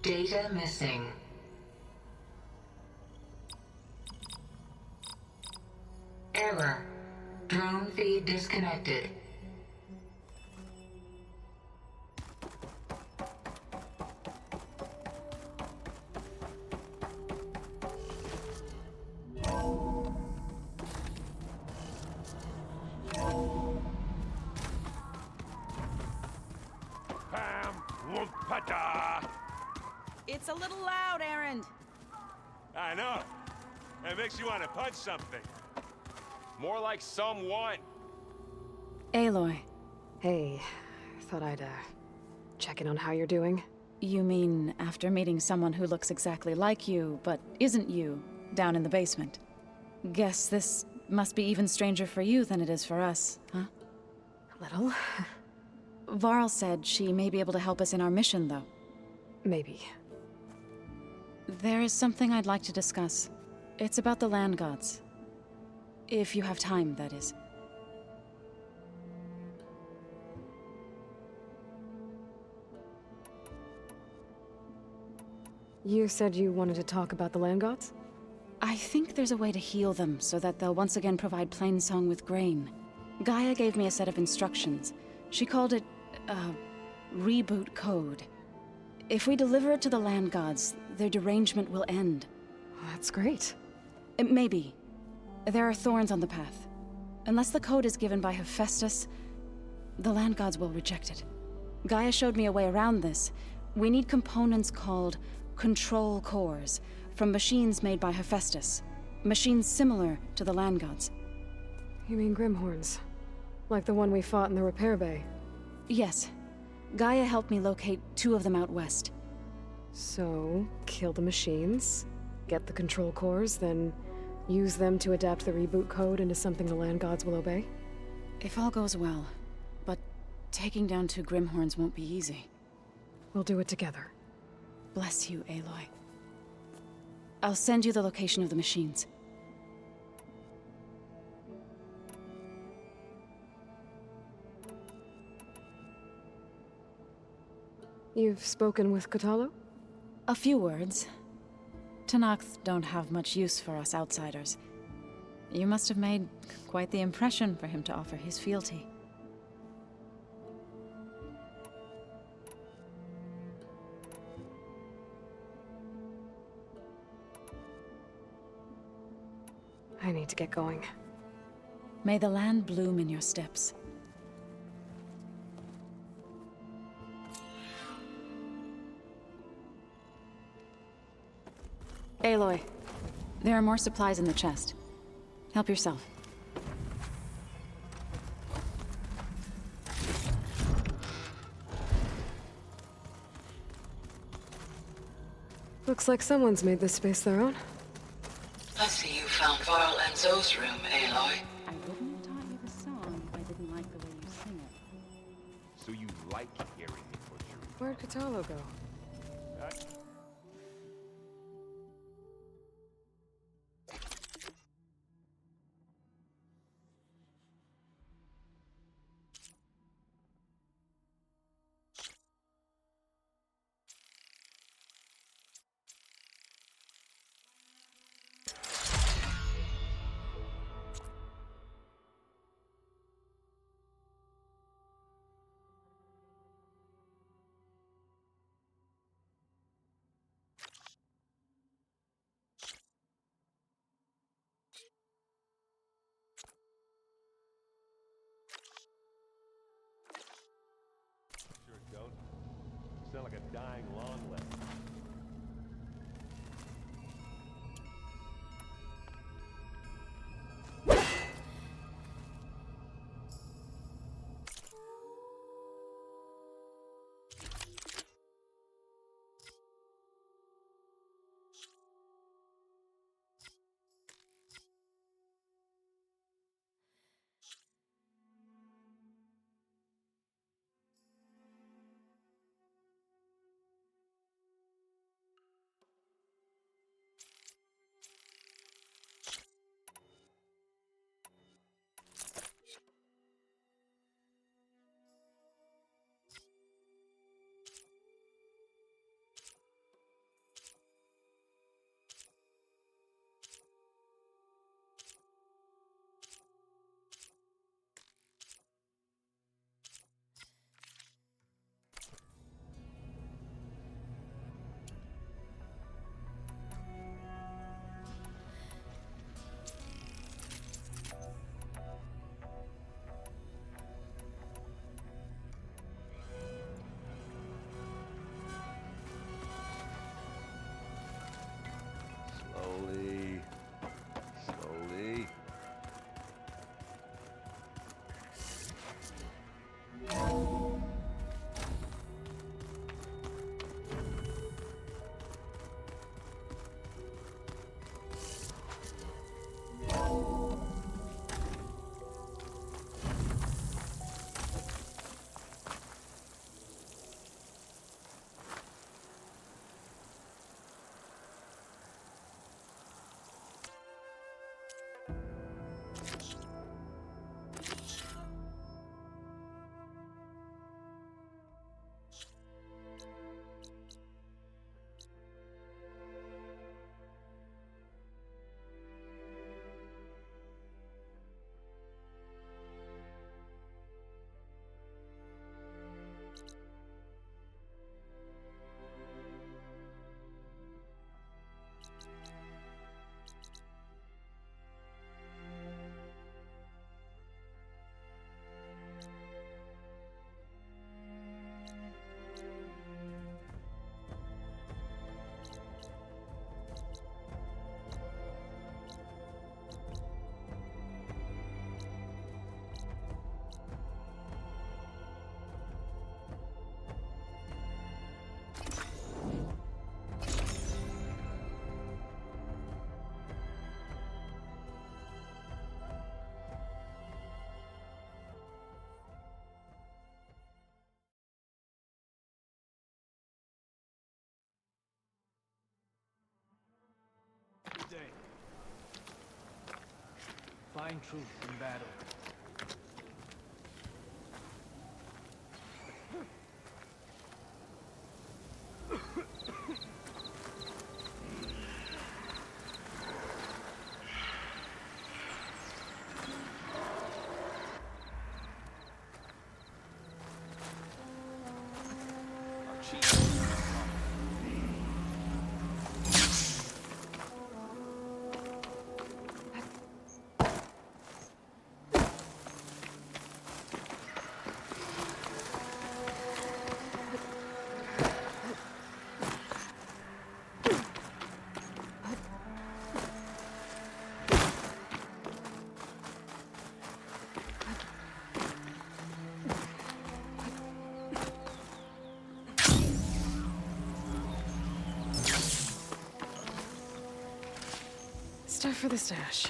Data missing. Error. Drone feed disconnected. It's a little loud, Errand. I know. It makes you want to punch something. More like someone. Aloy. Hey, thought I'd, check in on how you're doing. You mean after meeting someone who looks exactly like you, but isn't you, down in the basement? Guess this must be even stranger for you than it is for us, huh? A little. Varl said she may be able to help us in our mission, though. Maybe. There is something I'd like to discuss. It's about the land gods. If you have time, that is. You said you wanted to talk about the land gods? I think there's a way to heal them so that they'll once again provide Plainsong with grain. Gaia gave me a set of instructions. She called it, reboot code. If we deliver it to the land gods, their derangement will end. That's great. Maybe. There are thorns on the path. Unless the code is given by Hephaestus, the land gods will reject it. Gaia showed me a way around this. We need components called control cores from machines made by Hephaestus. Machines similar to the land gods. You mean Grimhorns? Like the one we fought in the repair bay? Yes. Gaia helped me locate 2 of them out west. So, kill the machines, get the control cores, then use them to adapt the reboot code into something the land gods will obey? If all goes well. But taking down 2 Grimhorns won't be easy. We'll do it together. Bless you, Aloy. I'll send you the location of the machines. You've spoken with Kotallo? A few words. Tenakth don't have much use for us outsiders. You must have made quite the impression for him to offer his fealty. I need to get going. May the land bloom in your steps. Aloy, there are more supplies in the chest. Help yourself. Looks like someone's made this space their own. I see you found Varl and Zoe's room, Aloy. I wouldn't have taught you the song if I didn't like the way you sing it. So you like hearing me butcher. Where'd Kotallo go? Sure don't. You sound like a dying lawn leg. find truth in battle. Our chief. Stuff for the stash.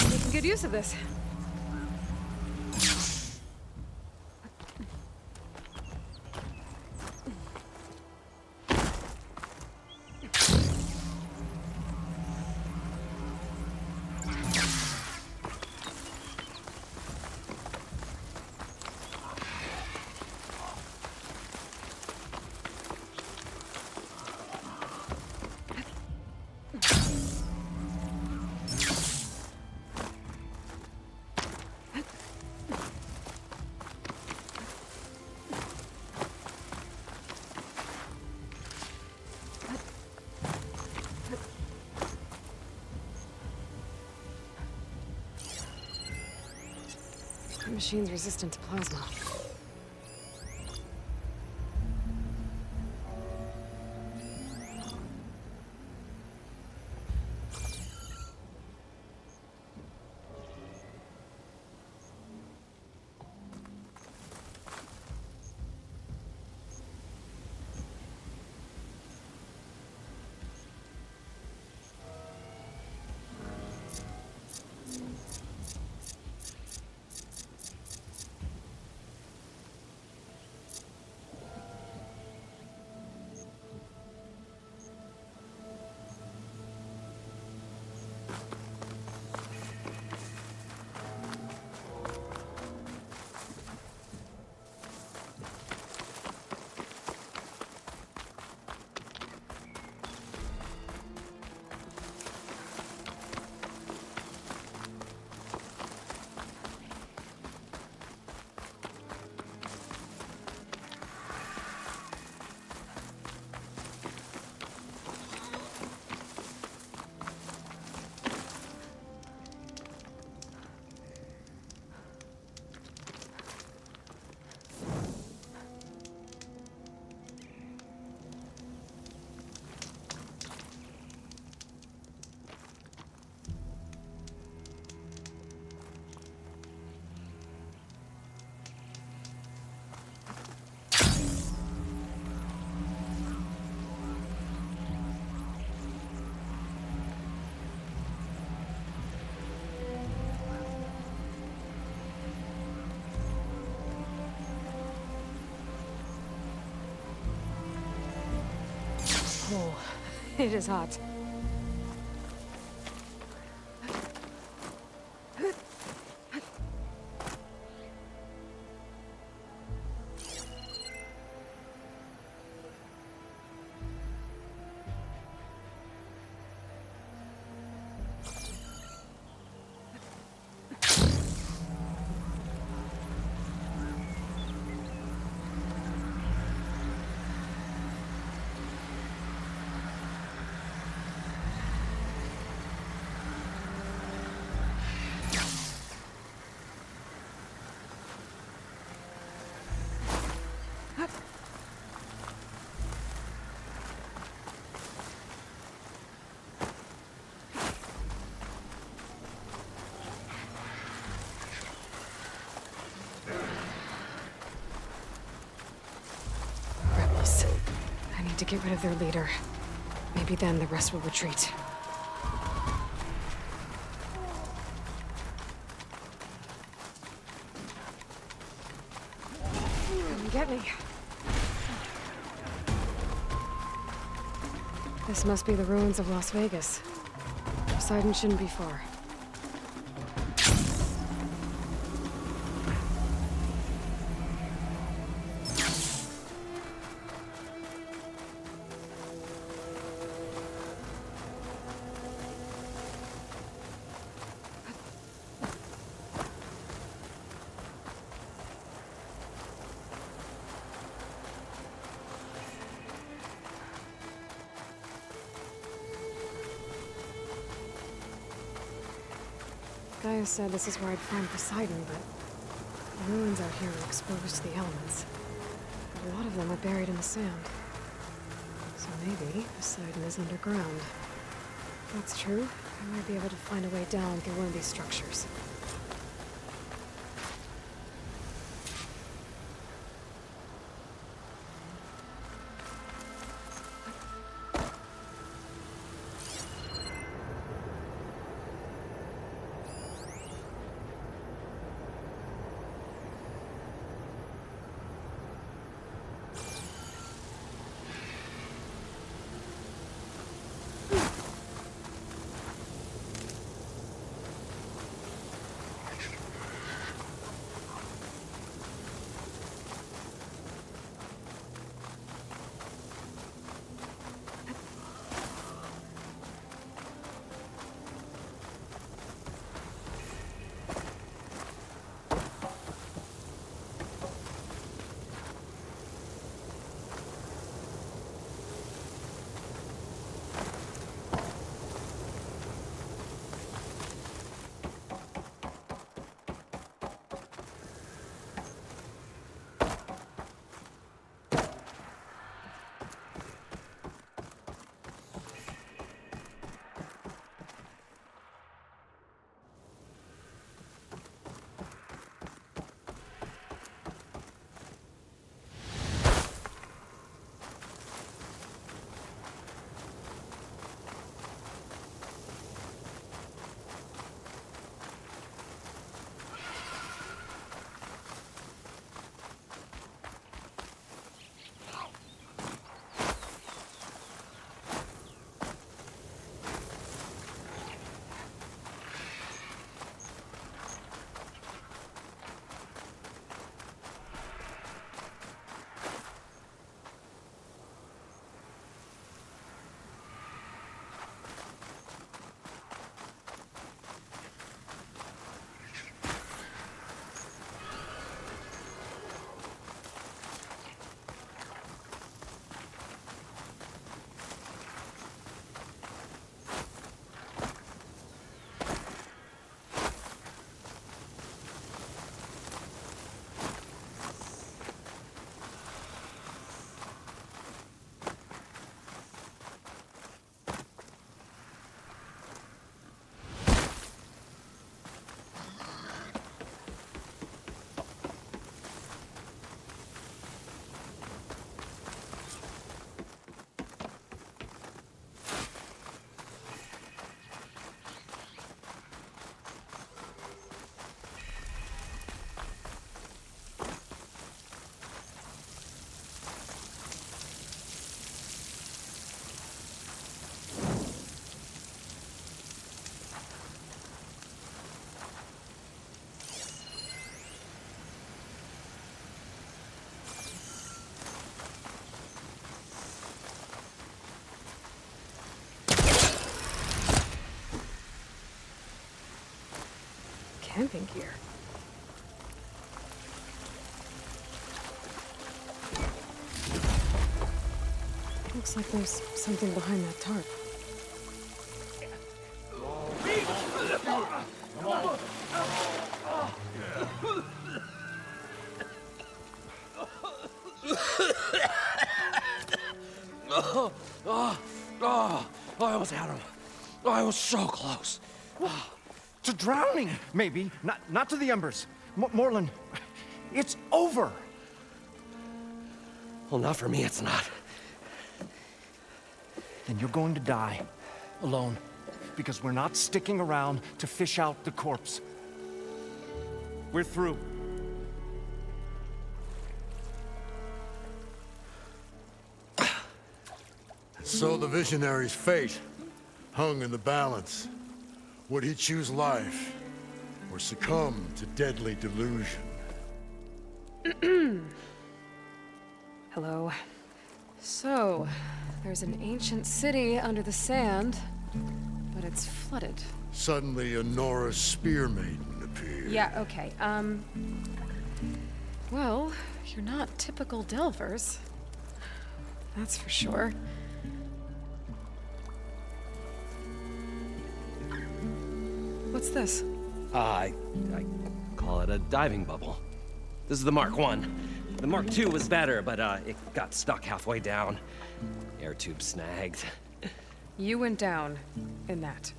Making good use of this. The machine's resistant to plasma. Oh, it is hot. to get rid of their leader. Maybe then the rest will retreat. Come get me. This must be the ruins of Las Vegas. Poseidon shouldn't be far. Gaia said this is where I'd find Poseidon, but the ruins out here are exposed to the elements. A lot of them are buried in the sand. So maybe Poseidon is underground. If that's true, I might be able to find a way down through one of these structures. Camping gear. Looks like there's something behind that tarp. I almost had him. I was so close. To drowning, maybe. Not to the embers. Moreland, it's over. Well, not for me, it's not. then you're going to die. Alone. Because we're not sticking around to fish out the corpse. We're through. So the visionary's fate hung in the balance. Would he choose life, or succumb to deadly delusion? Hello. So, there's an ancient city under the sand, but it's flooded. Suddenly, a Nora spear maiden appeared. Yeah, okay, well, you're not typical Delvers. That's for sure. What's this? I call it a diving bubble. This is the Mark 1. The Mark 2 was better, but it got stuck halfway down. Air tube snagged. You went down in that.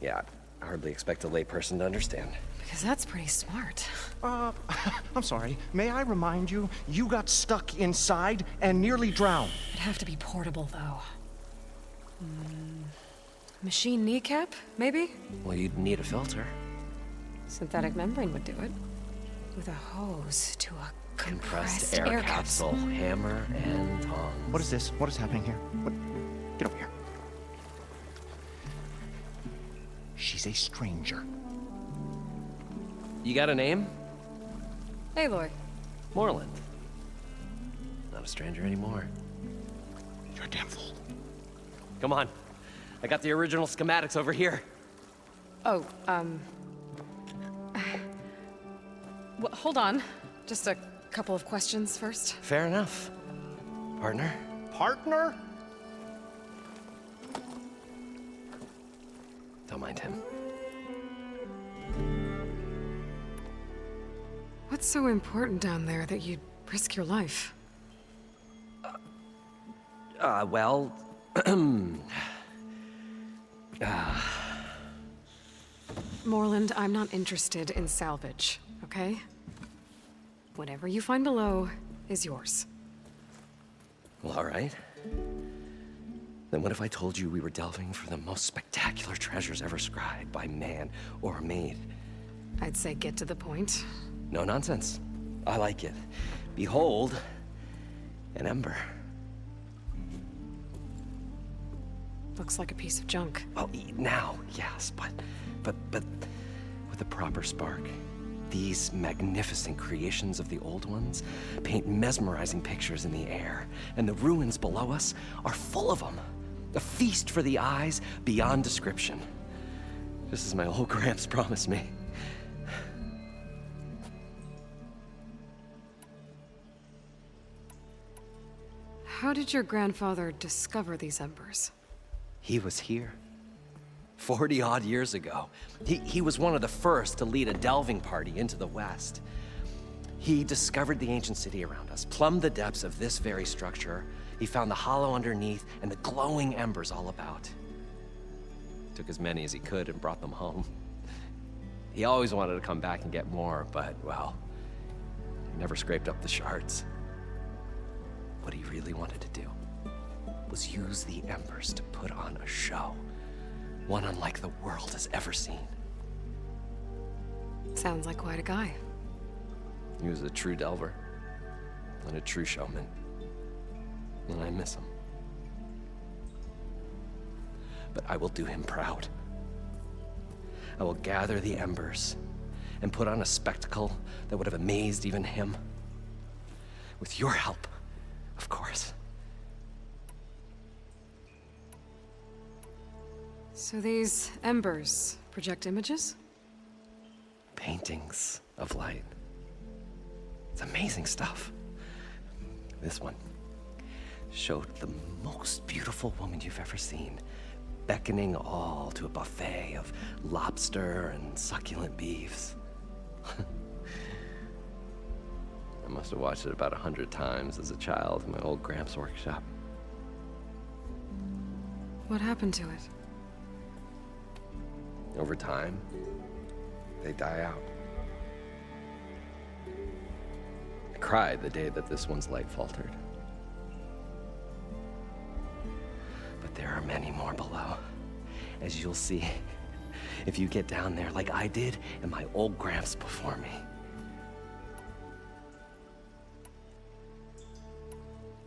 Yeah, I hardly expect a layperson to understand. Because that's pretty smart. I'm sorry. May I remind you, you got stuck inside and nearly drowned. It'd have to be portable, though. Machine kneecap, maybe? Well, you'd need a filter. Synthetic membrane would do it. With a hose to a Compressed air capsule, hammer, and tongs. What is this? What is happening here? What? Get over here. She's a stranger. You got a name? Aloy. Moreland. Not a stranger anymore. You're a damn fool. Come on. I got the original schematics over here. Oh, well, hold on. Just a couple of questions first. Fair enough. Partner? Partner? Don't mind him. What's so important down there that you'd risk your life? Well... Moreland, I'm not interested in salvage, okay? Whatever you find below is yours. Well, all right. Then what if I told you we were delving for the most spectacular treasures ever scribed by man or maid? I'd say get to the point. No nonsense. I like it. Behold, an ember. Looks like a piece of junk. Well, now, yes, but with a proper spark. These magnificent creations of the old ones paint mesmerizing pictures in the air, and the ruins below us are full of them. A feast for the eyes beyond description. Just as my old Gramps promised me. How did your grandfather discover these embers? He was here. 40-odd years ago. He was one of the first to lead a delving party into the West. He discovered the ancient city around us, plumbed the depths of this very structure. He found the hollow underneath and the glowing embers all about. Took as many as he could and brought them home. He always wanted to come back and get more, but, well, never scraped up the shards. What he really wanted to do was use the embers to put on a show. One unlike the world has ever seen. Sounds like quite a guy. He was a true delver and a true showman. And I miss him. But I will do him proud. I will gather the embers and put on a spectacle that would have amazed even him. With your help, of course. So these embers project images? Paintings of light. It's amazing stuff. This one showed the most beautiful woman you've ever seen, beckoning all to a buffet of lobster and succulent beefs. I must have watched it about 100 times as a child in my old Gramps' workshop. What happened to it? Over time, they die out. I cried the day that this one's light faltered. But there are many more below, as you'll see if you get down there like I did and my old Gramps before me.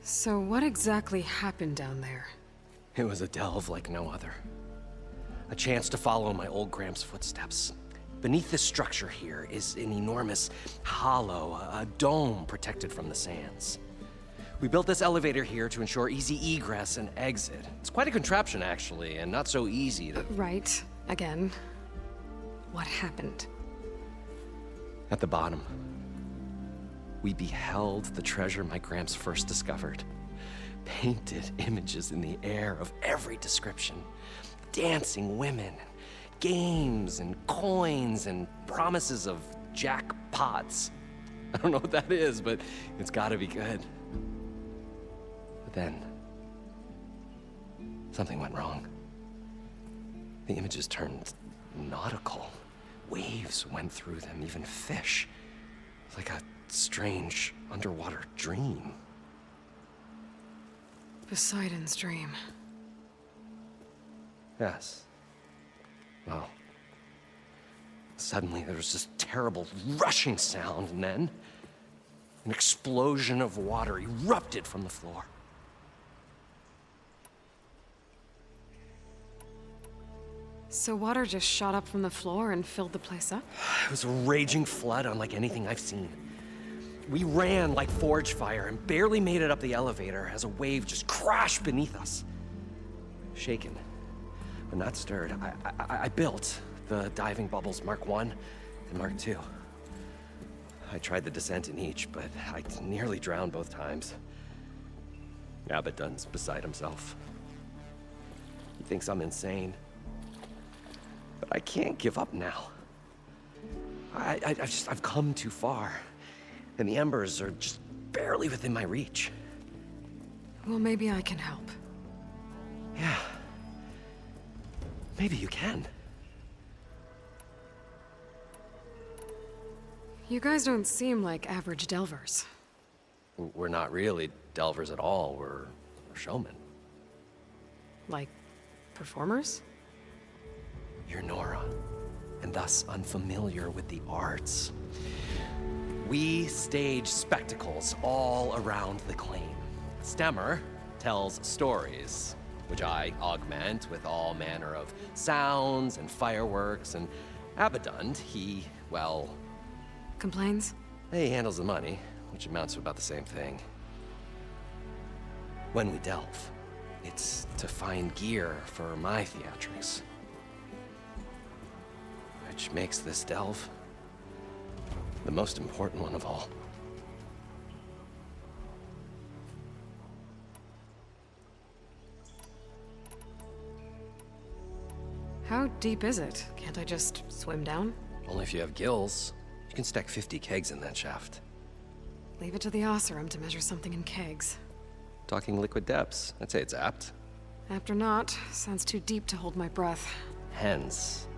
So what exactly happened down there? It was a delve like no other. A chance to follow my old Gramps' footsteps. Beneath this structure here is an enormous hollow, a dome protected from the sands. We built this elevator here to ensure easy egress and exit. It's quite a contraption, actually, and not so easy to... Right. Again. What happened? At the bottom, we beheld the treasure my Gramps first discovered. Painted images in the air of every description. Dancing women, games and coins and promises of jackpots. I don't know what that is, but it's gotta be good. But then, something went wrong. The images turned nautical. Waves went through them, even fish. Like a strange underwater dream. Poseidon's dream. Yes. Well, suddenly there was this terrible rushing sound, and then an explosion of water erupted from the floor. So water just shot up from the floor and filled the place up? It was a raging flood unlike anything I've seen. We ran like forge fire and barely made it up the elevator as a wave just crashed beneath us. Shaken, but not stirred, I built the diving bubbles Mark I and Mark II. I tried the descent in each, but I nearly drowned both times. Abaddon's beside himself. He thinks I'm insane. But I can't give up now. I've come too far. And the embers are just barely within my reach. Well, maybe I can help. Yeah. Maybe you can. You guys don't seem like average delvers. We're not really delvers at all. We're showmen. Like, performers? You're Nora, and thus unfamiliar with the arts. We stage spectacles all around the claim. Stemmer tells stories, which I augment with all manner of sounds and fireworks, and Abaddon, he, well... Complains? He handles the money, which amounts to about the same thing. When we delve, it's to find gear for my theatrics. Which makes this delve the most important one of all. How deep is it? Can't I just swim down? Only if you have gills. You can stack 50 kegs in that shaft. Leave it to the Oseram to measure something in kegs. Talking liquid depths, I'd say it's apt. Apt or not, sounds too deep to hold my breath. Hence,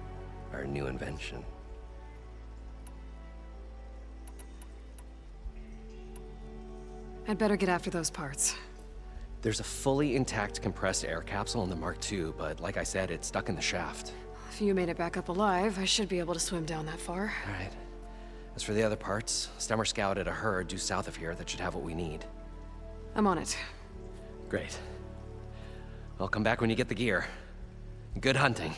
our new invention. I'd better get after those parts. There's a fully intact compressed air capsule in the Mark II, but like I said, it's stuck in the shaft. If you made it back up alive, I should be able to swim down that far. All right. As for the other parts, Stemmer scouted a herd due south of here that should have what we need. I'm on it. Great. I'll come back when you get the gear. Good hunting.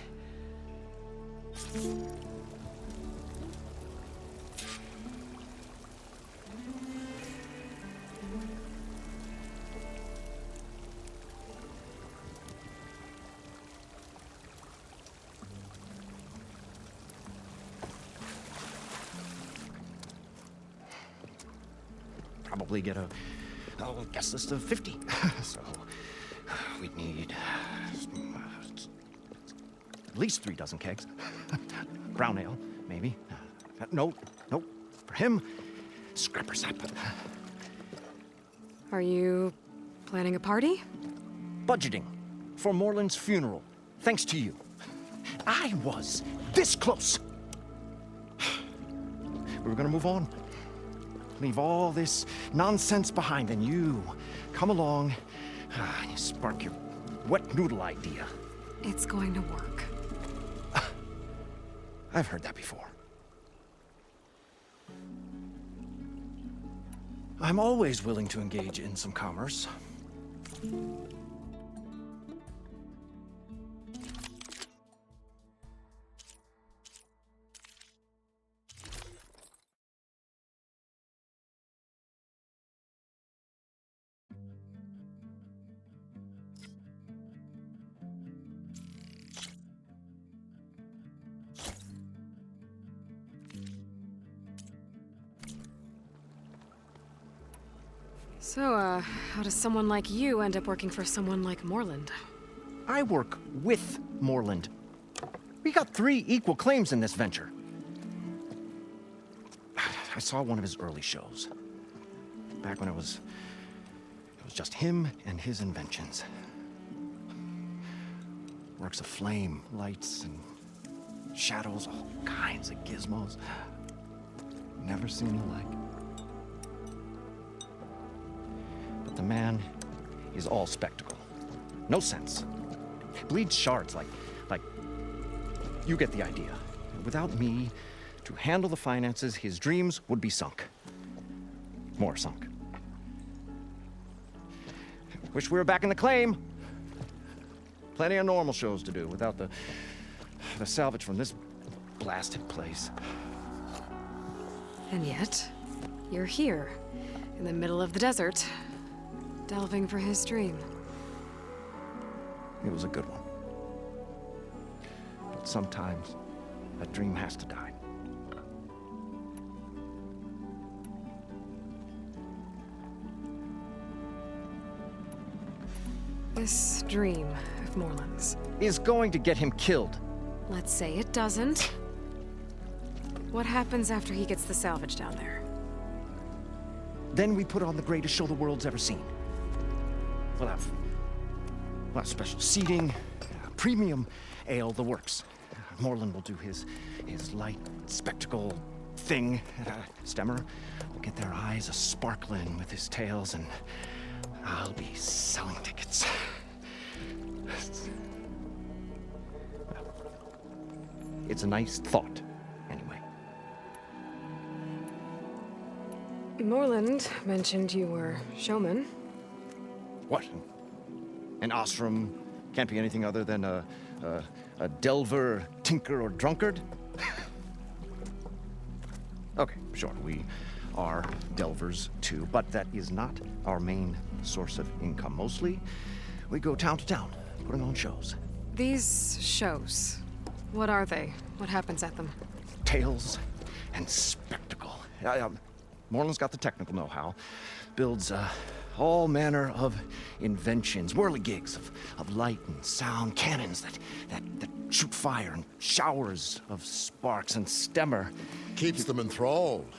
Probably get a guest list of 50. So we'd need at least 3 dozen kegs. Brown ale, maybe. No, for him, scrapper sap. Are you planning a party? Budgeting for Moreland's funeral, thanks to you. I was this close. We were gonna move on. Leave all this nonsense behind, and you come along, and you spark your wet noodle idea. It's going to work. I've heard that before. I'm always willing to engage in some commerce. So, how does someone like you end up working for someone like Morland? I work with Morland. We got 3 equal claims in this venture. I saw one of his early shows. Back when it was just him and his inventions. Works of flame, lights, and shadows, all kinds of gizmos. Never seen the like. But the man is all spectacle. No sense. Bleeds shards like you get the idea. Without me to handle the finances, his dreams would be sunk. More sunk. Wish we were back in the claim. Plenty of normal shows to do without the salvage from this blasted place. And yet, you're here, in the middle of the desert, delving for his dream. It was a good one. But sometimes, that dream has to die. This dream of Morland's. Is going to get him killed. Let's say it doesn't. What happens after he gets the salvage down there? Then we put on the greatest show the world's ever seen. We'll have special seating, premium ale, the works. Morland will do his light spectacle thing. Stemmer will get their eyes a-sparkling with his tales, and I'll be selling tickets. It's a nice thought, anyway. Morland mentioned you were showman. What? An Ostrom can't be anything other than a delver, tinker, or drunkard? Okay, sure, we are delvers too, but that is not our main source of income. Mostly, we go town to town, putting on shows. These shows, what are they? What happens at them? Tales and spectacle. Morland's got the technical know-how. Builds all manner of inventions, whirligigs of light and sound, cannons that shoot fire, and showers of sparks, and Stemmer Keeps them enthralled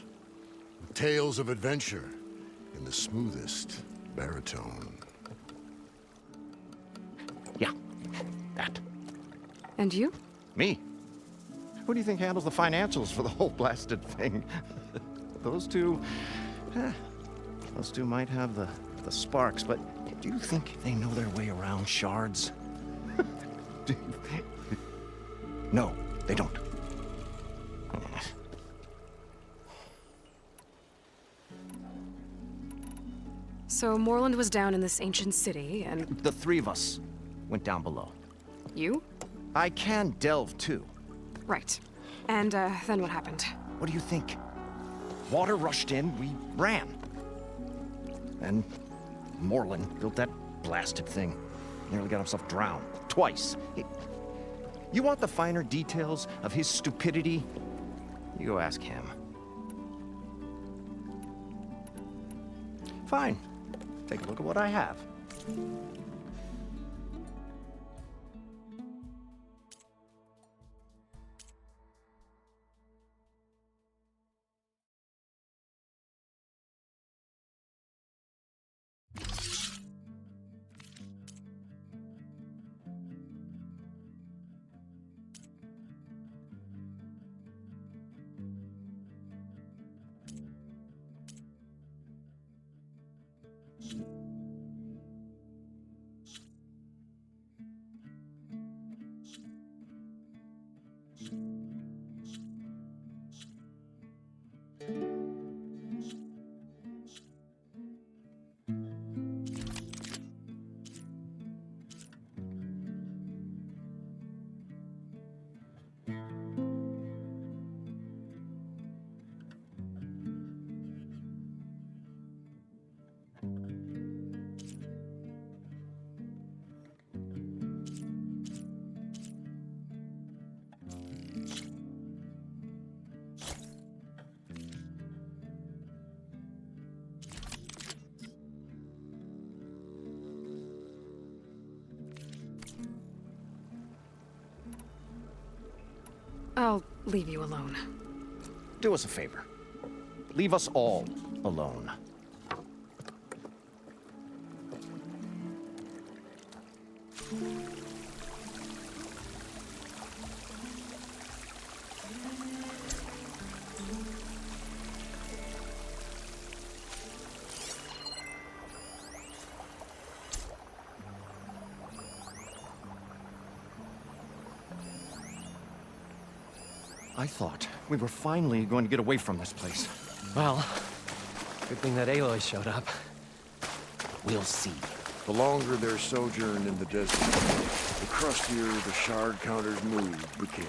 with tales of adventure in the smoothest baritone. Yeah, that. And you? Me? Who do you think handles the financials for the whole blasted thing? Those two might have the sparks, but do you think they know their way around shards? No, they don't. So Morland was down in this ancient city, and The 3 of us went down below. you? I can delve too. Right. And then what happened? What do you think? Water rushed in, we ran. And Morland built that blasted thing. Nearly got himself drowned. Twice. You want the finer details of his stupidity? You go ask him. Fine. Take a look at what I have. I'll leave you alone. Do us a favor. Leave us all alone. I thought we were finally going to get away from this place. Well, good thing that Aloy showed up. We'll see. The longer their sojourn in the desert, the crustier the shard counter's mood became.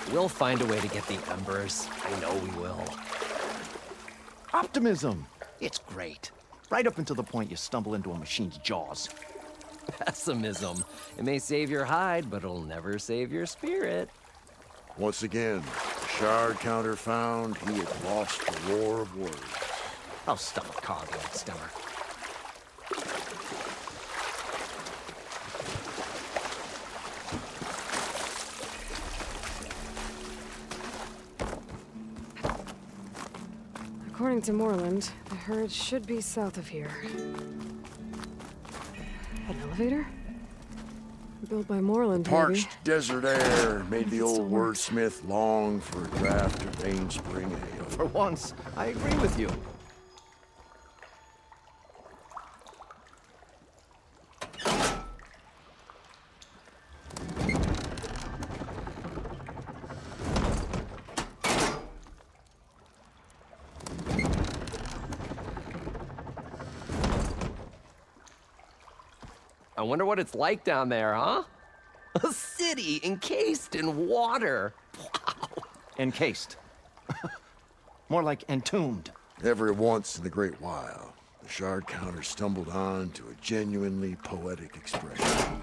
We'll find a way to get the embers. I know we will. Optimism! It's great. Right up until the point you stumble into a machine's jaws. Pessimism. It may save your hide, but it'll never save your spirit. Once again, the shard counter found he had lost the war of words. Oh, stuff a cog in it, Stemmer. According to Moreland, the herd should be south of here. An elevator? Built by Moreland, maybe. Parched desert air made the old wordsmith long for a draught of Rain Spring Ale. For once, I agree with you. I wonder what it's like down there, huh? A city encased in water. Wow. Encased. More like entombed. Every once in a great while, the shard counter stumbled on to a genuinely poetic expression.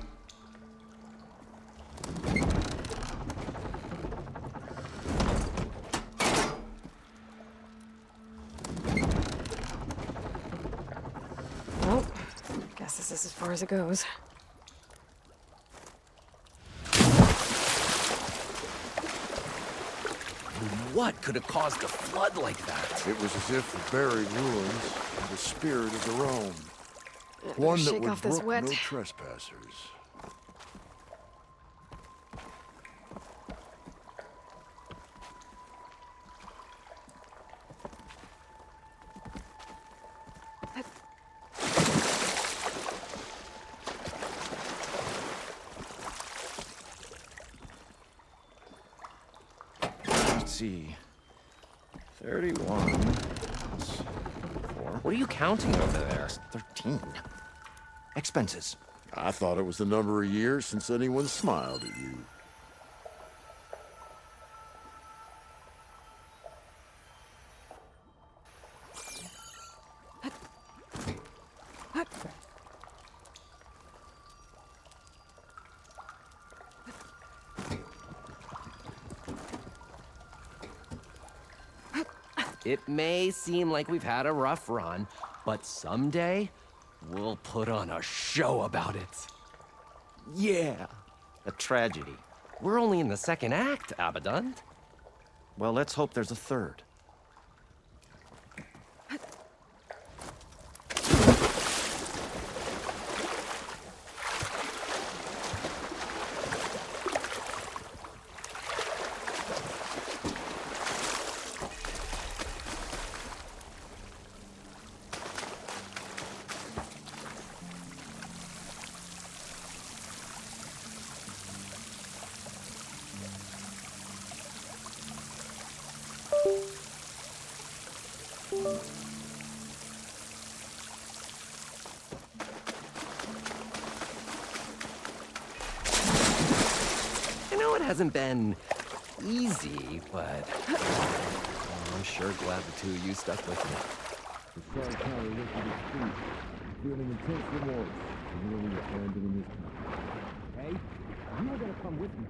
Well, guess this is as far as it goes. What could have caused a flood like that? It was as if the buried ruins had a spirit of their own. One that Shake would off this brook wet. no trespassers. Let's see. 31 plus 4. What are you counting over there? 13. Expenses. I thought it was the number of years since anyone smiled at you. It may seem like we've had a rough run, but someday we'll put on a show about it. Yeah. A tragedy. We're only in the second act, Abaddon. Well, let's hope there's a third. I know it hasn't been easy, but I'm sure glad the two of you stuck with me. The shard counter went to the street, feeling intense remorse. really abandoning this country. Hey, you were gonna come with me.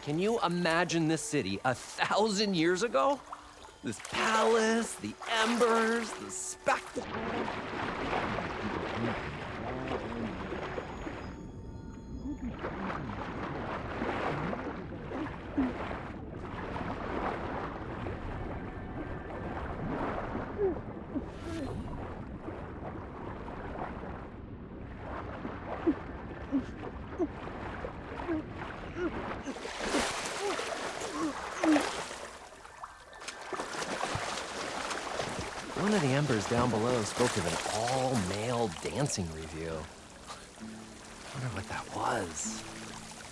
Can you imagine this city 1,000 years ago? This palace, the embers, the spectacle. One of the embers down below spoke of an all-male dancing review. I wonder what that was.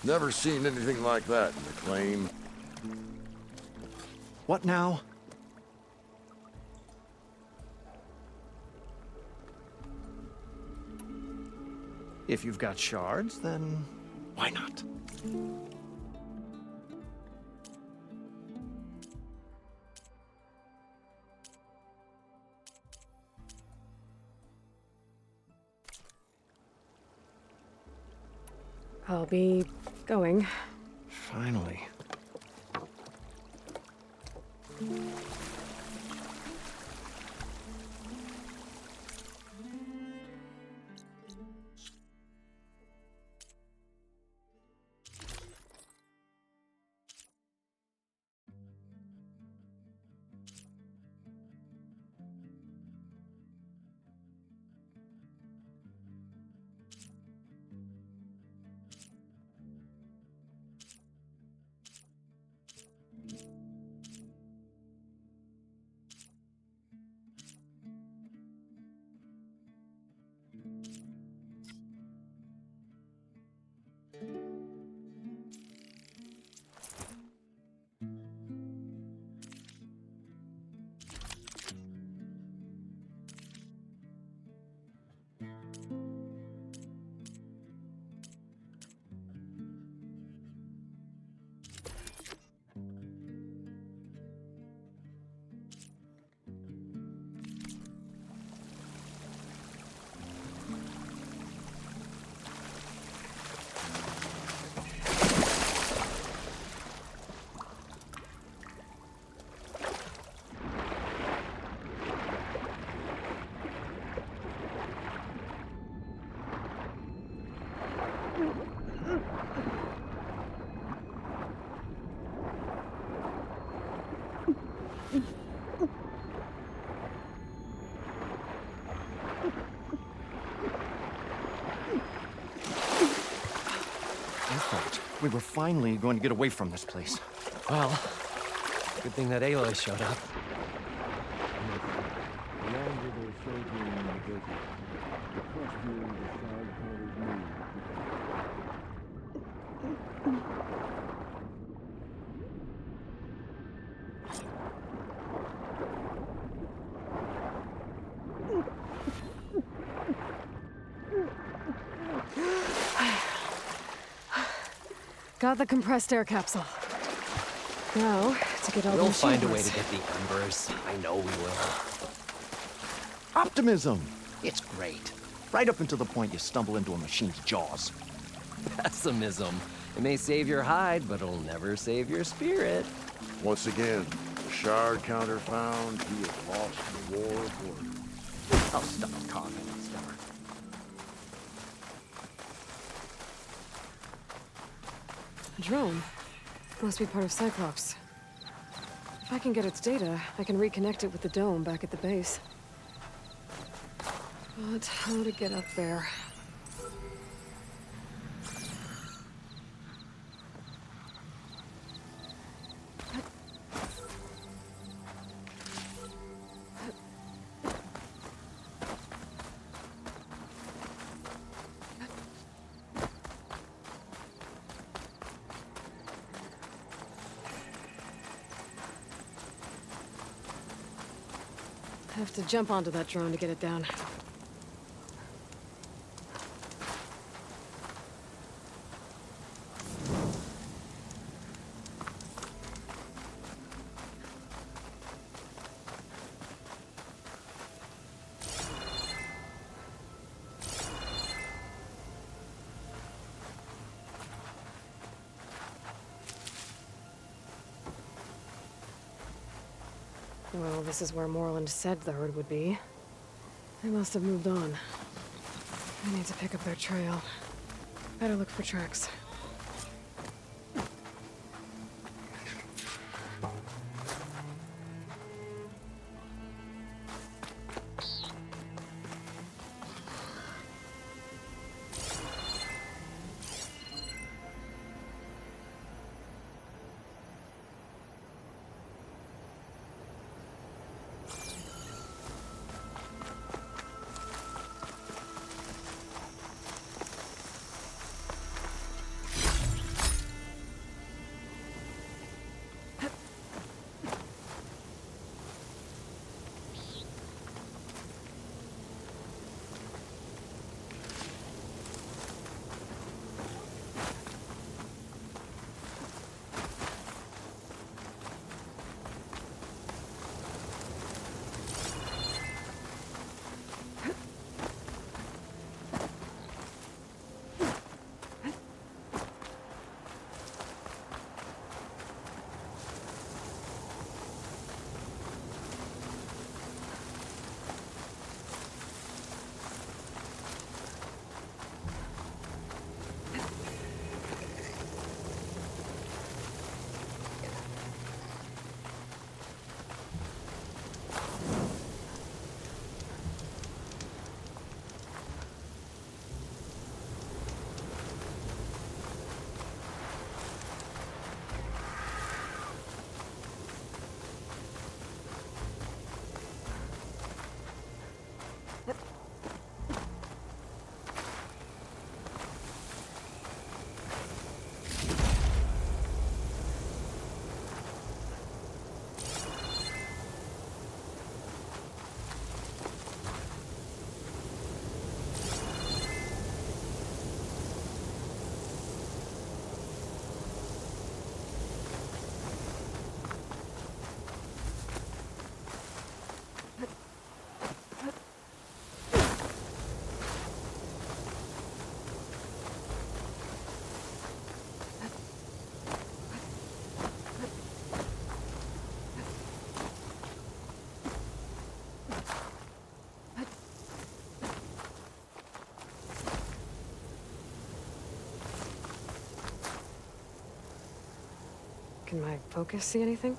Never seen anything like that in the claim. What now? If you've got shards, then why not? I'll be going. Finally. I thought we were finally going to get away from this place. Well, good thing that Aloy showed up. The longer they're sojourning in the desert, the crustier the shard counters move. Got the compressed air capsule. Now, to get all We'll these find a way shapers. to get the embers. I know we will. Optimism! It's great. Right up until the point you stumble into a machine's jaws. Pessimism. It may save your hide, but it'll never save your spirit. Once again, the shard counter found, he has lost the war of words. I'll stop coughing and start. A drone. Must be part of Cyclops. If I can get its data, I can reconnect it with the dome back at the base. But how to get up there? Have to jump onto that drone to get it down. Well, this is where Moreland said the herd would be. They must have moved on. I need to pick up their trail. Better look for tracks. Can my focus see anything?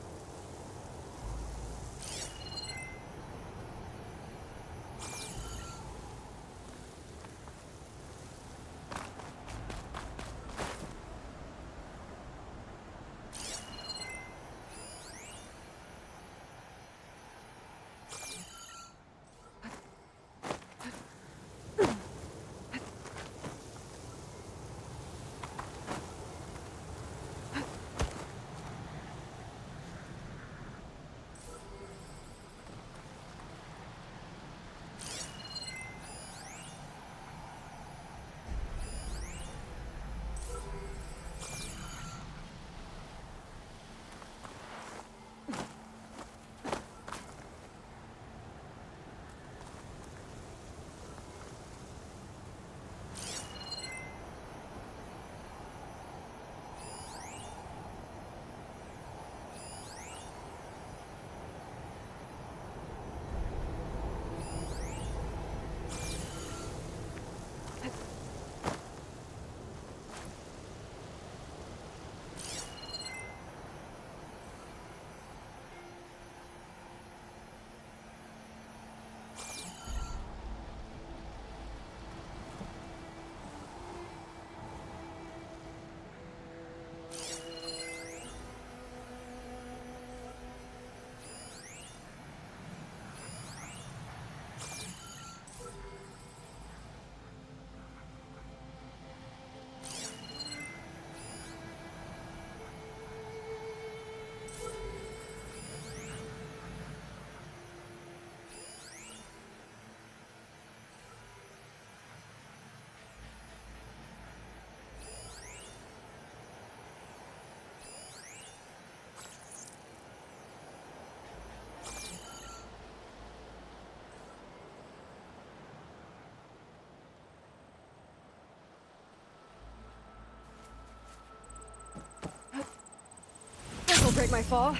This'll break my fall.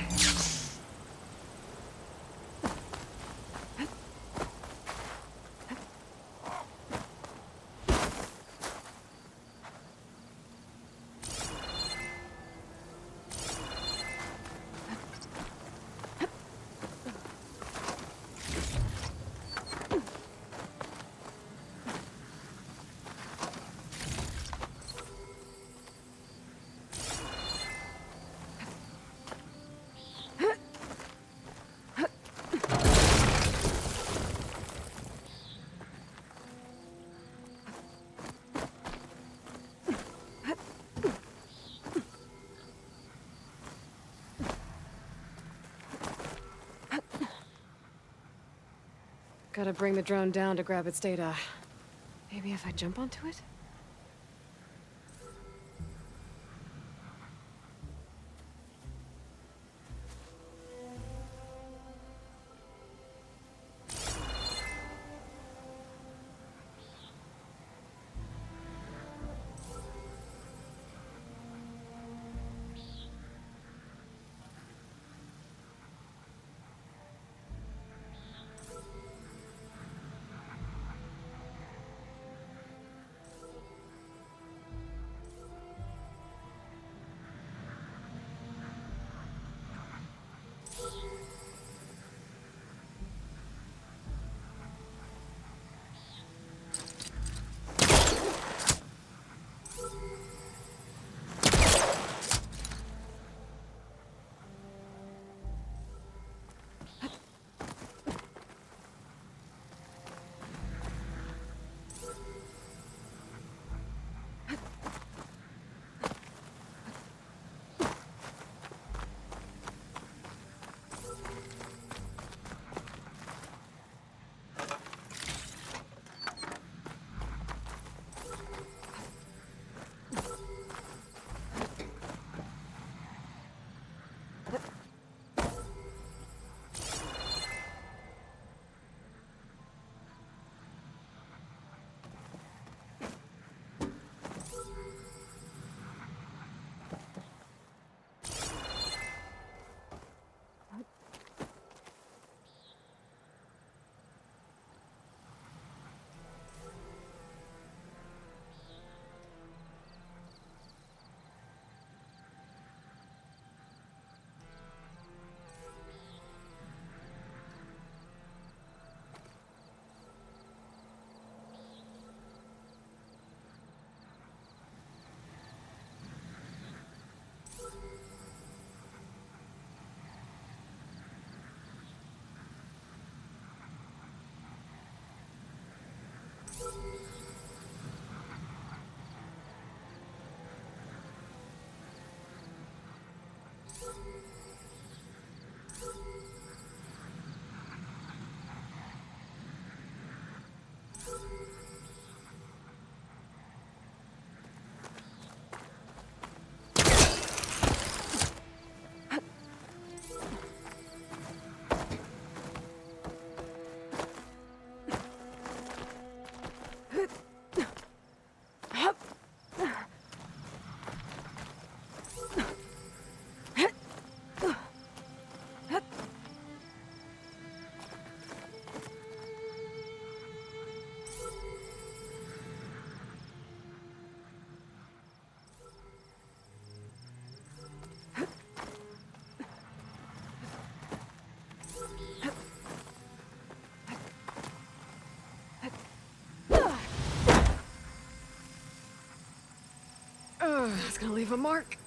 Gotta bring the drone down to grab its data. Maybe if I jump onto it? It's gonna leave a mark.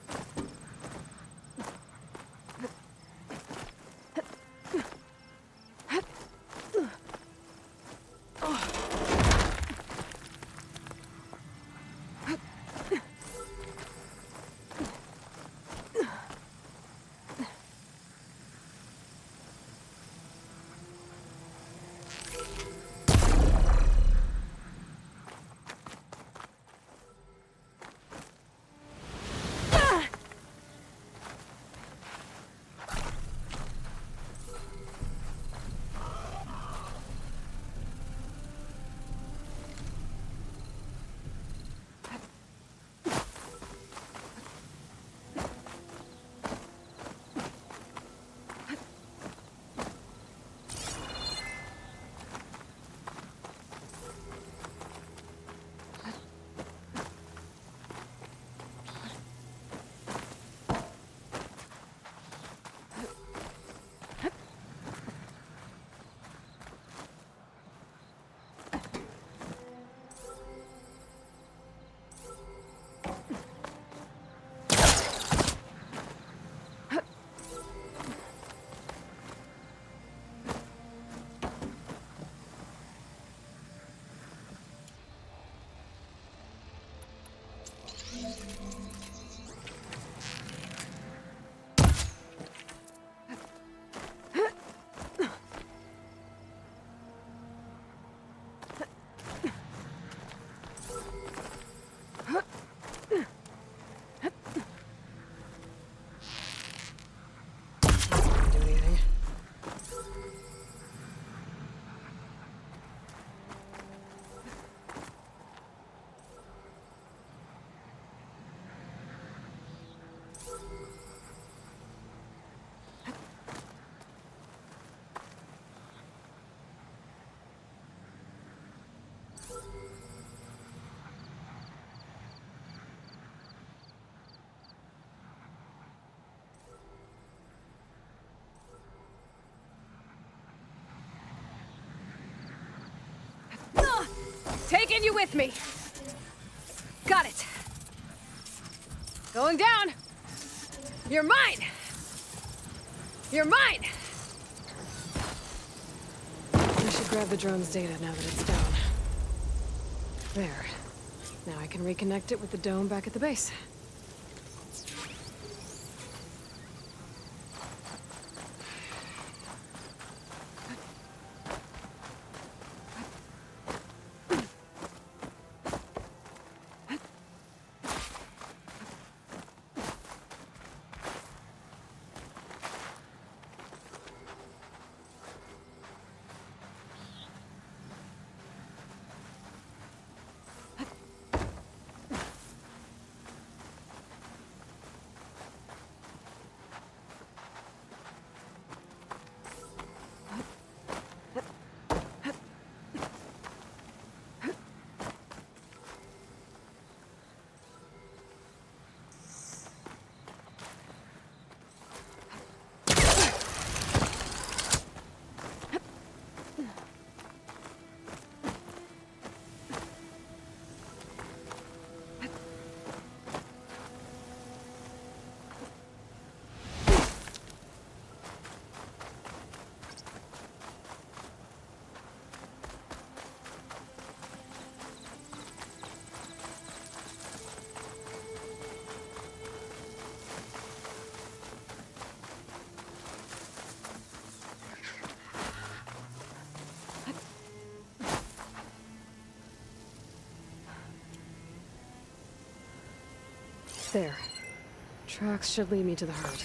and you with me. Got it. Going down. You're mine. You're mine. I should grab the drone's data now that it's down. There. Now I can reconnect it with the dome back at the base. There. Tracks should lead me to the herd.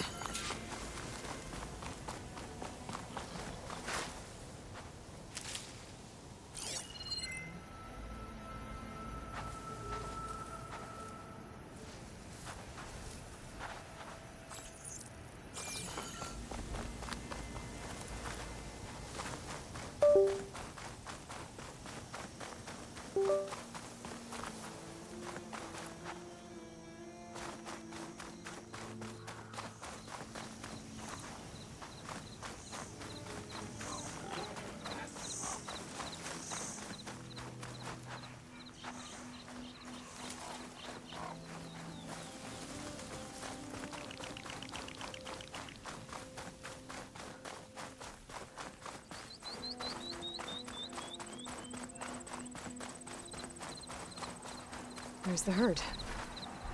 There's the herd.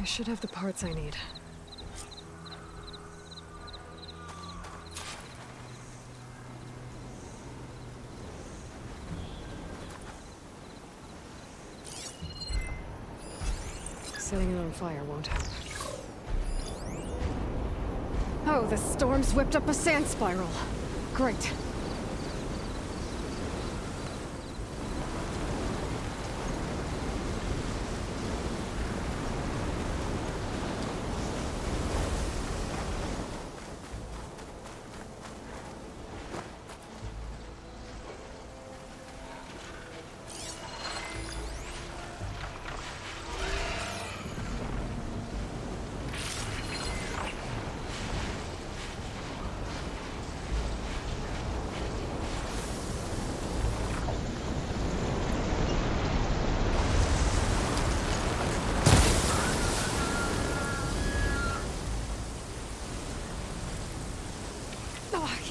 I should have the parts I need. Setting it on fire won't help. Oh, the storm's whipped up a sand spiral. Great.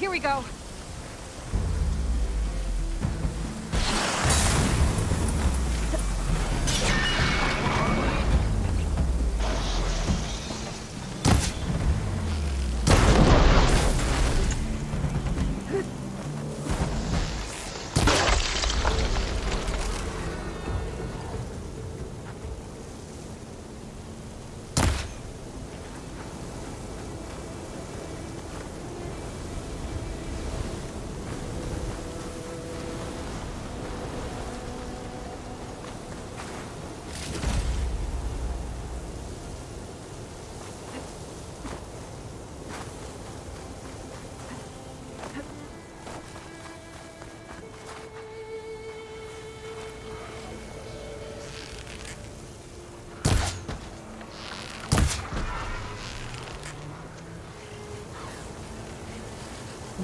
Here we go.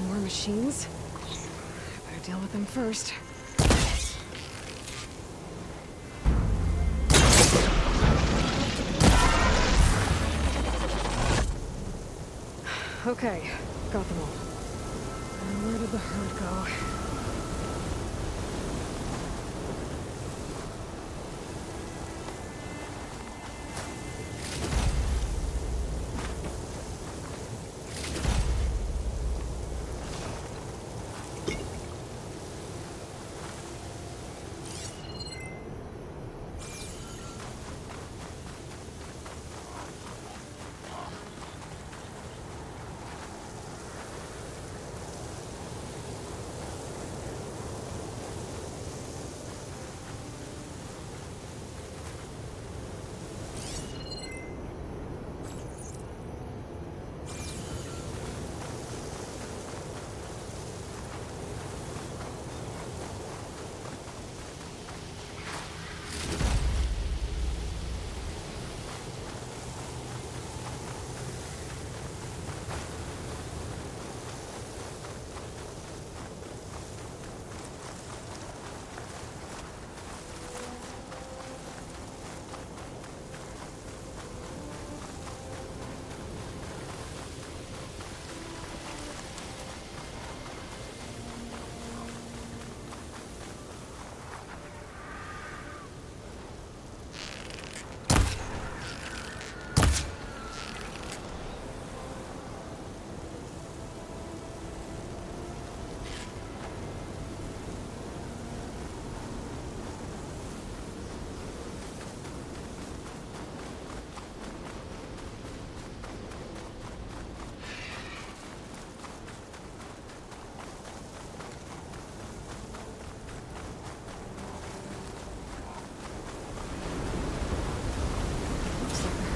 More machines? I better deal with them first. Okay, got them all. And where did the herd go?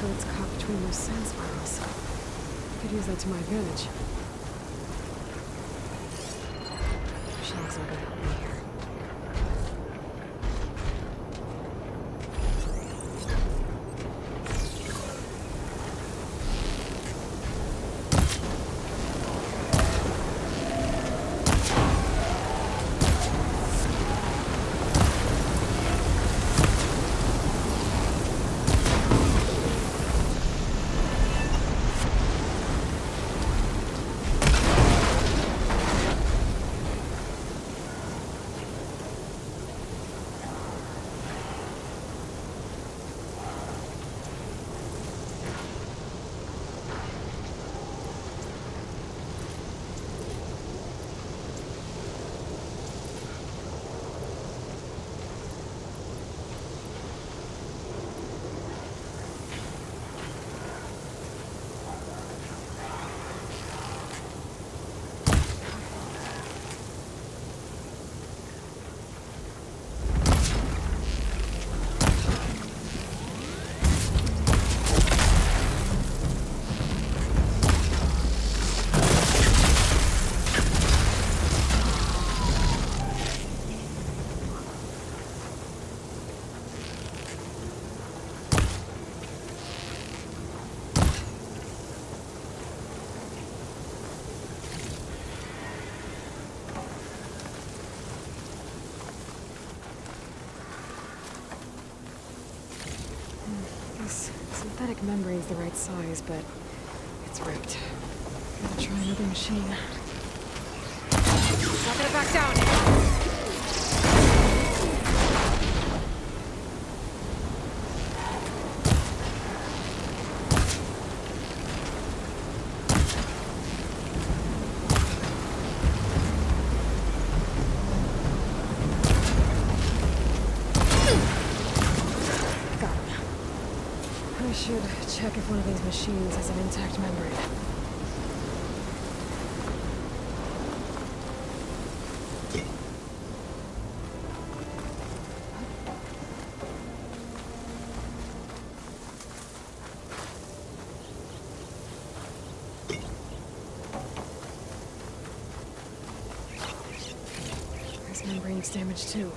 It's caught between those sand spirals. I could use that to my advantage. Shells are gonna help me here. Synthetic membrane's the right size, but it's ripped. Gotta try another machine. Not gonna back down! I should check if one of these machines has an intact membrane. This membrane's damaged too.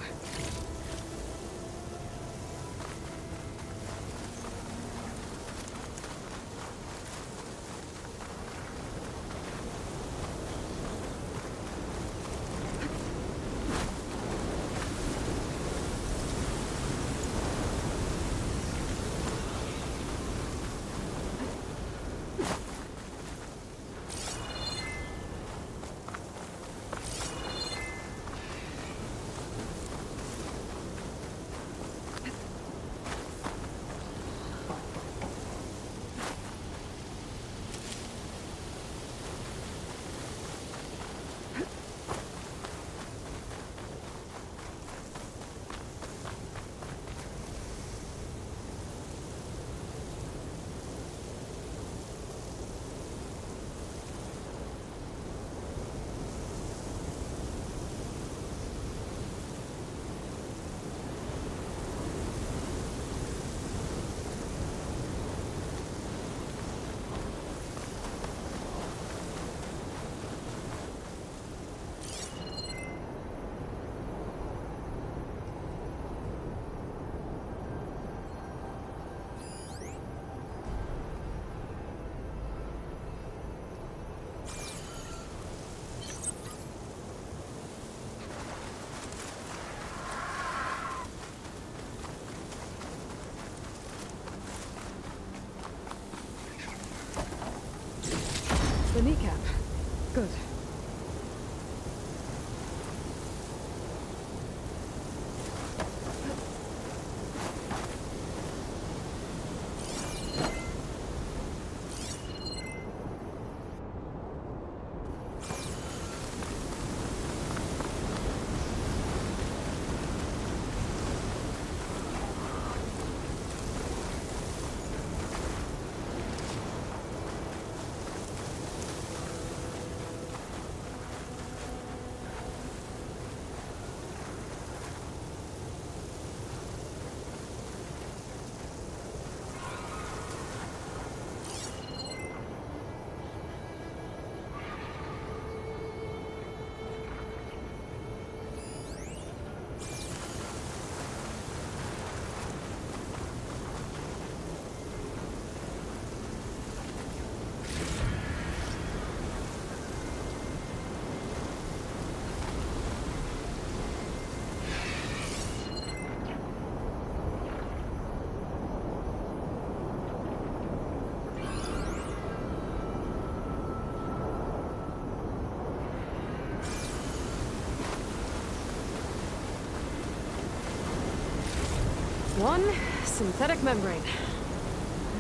one, synthetic membrane.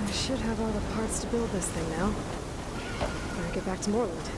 I should have all the parts to build this thing now. Better get back to Moreland.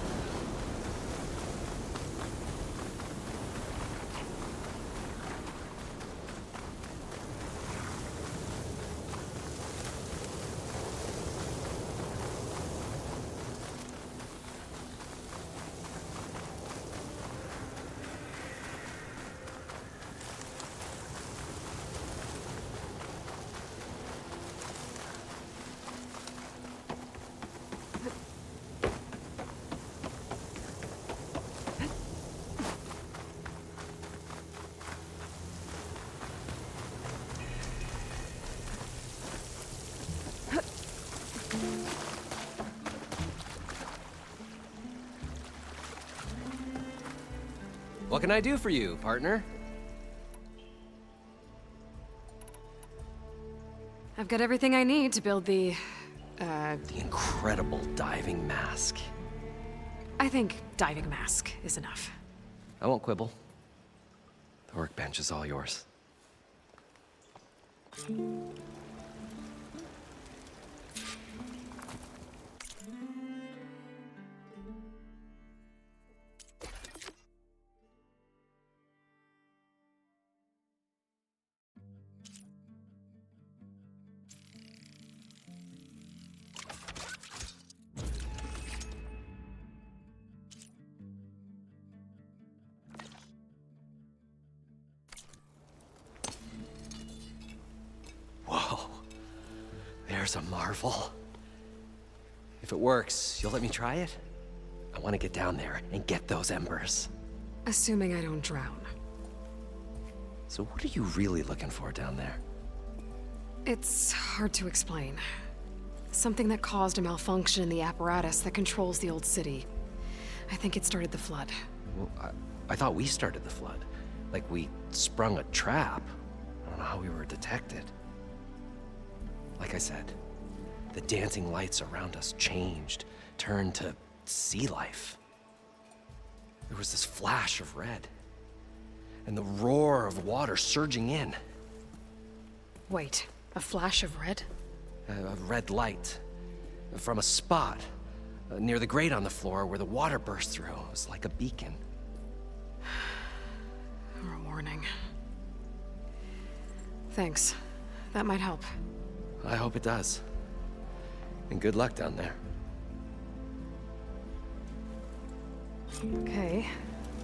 What can I do for you, partner? I've got everything I need to build the incredible diving mask. I think diving mask is enough. I won't quibble. The workbench is all yours. Whoa. There's a marvel. If it works, you'll let me try it? I want to get down there and get those embers. Assuming I don't drown. So what are you really looking for down there? It's hard to explain. Something that caused a malfunction in the apparatus that controls the old city. I think it started the flood. Well, I thought we started the flood. Like we sprung a trap. I don't know how we were detected. Like I said, the dancing lights around us changed, turned to sea life. There was this flash of red, and the roar of water surging in. Wait, a flash of red? A red light from a spot near the grate on the floor where the water burst through. It was like a beacon. Or a warning. Thanks. That might help. I hope it does. And good luck down there. Okay,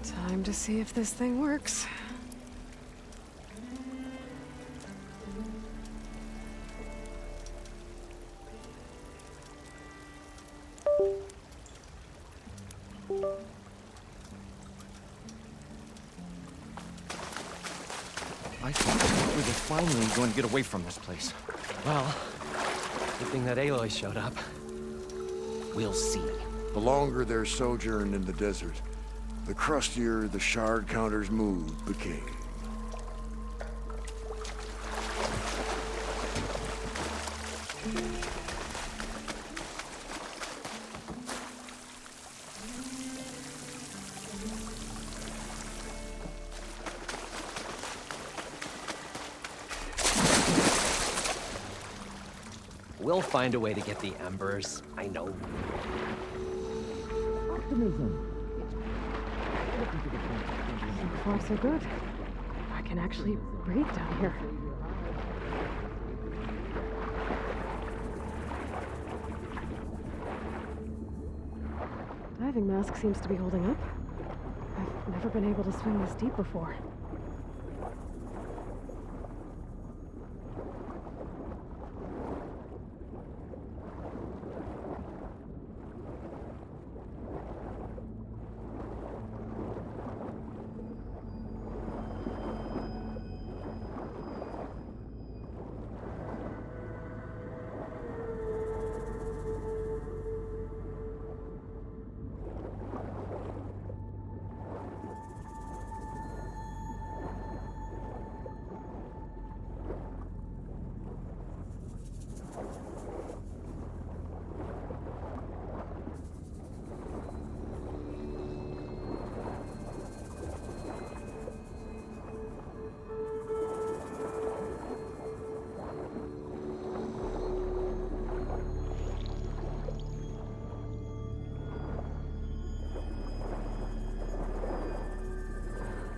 time to see if this thing works. I thought we were finally going to get away from this place. Well, good thing that Aloy showed up. We'll see. The longer their sojourn in the desert, the crustier the shard counter's mood became. We'll find a way to get the embers, I know. So far, so good. I can actually breathe down here. Diving mask seems to be holding up. I've never been able to swim this deep before.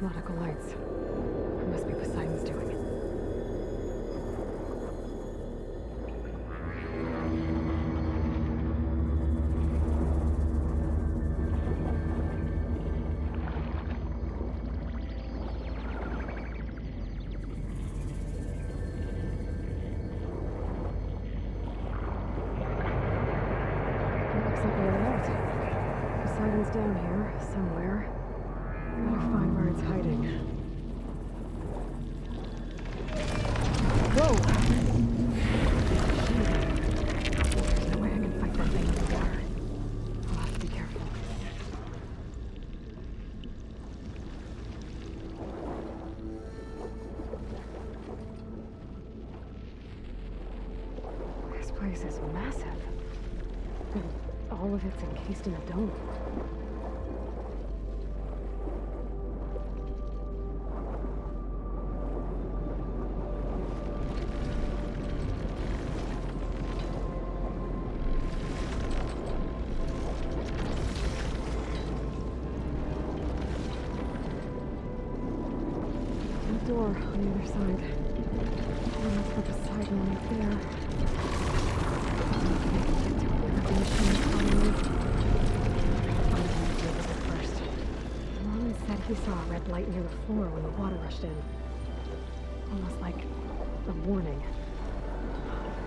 Nautical lights. It must be Poseidon's doing. Looks like we're out. Poseidon's down here, somewhere. Gotta find where it's hiding. Whoa! There's no way I can fight that thing in the water. I'll have to be careful. This place is massive. And all of it's encased in a dome. Door on the other side. And that's for Poseidon right there. Get to where the machine is following me. Find him and deal with it first. Marlon said he saw a red light near the floor when the water rushed in. Almost like a warning.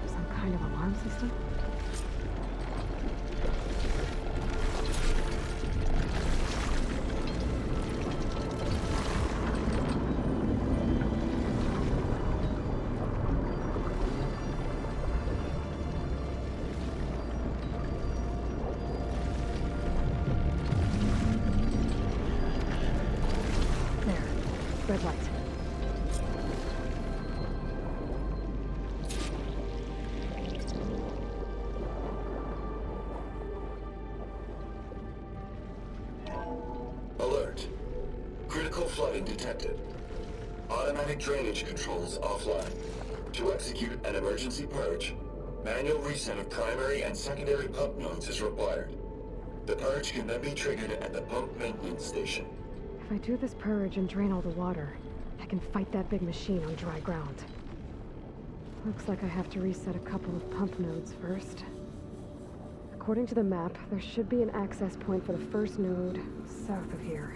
Some kind of alarm system? Red light. Alert. Critical flooding detected. Automatic drainage controls offline. To execute an emergency purge, manual reset of primary and secondary pump nodes is required. The purge can then be triggered at the pump maintenance station. If I do this purge and drain all the water, I can fight that big machine on dry ground. Looks like I have to reset a couple of pump nodes first. According to the map, there should be an access point for the first node south of here.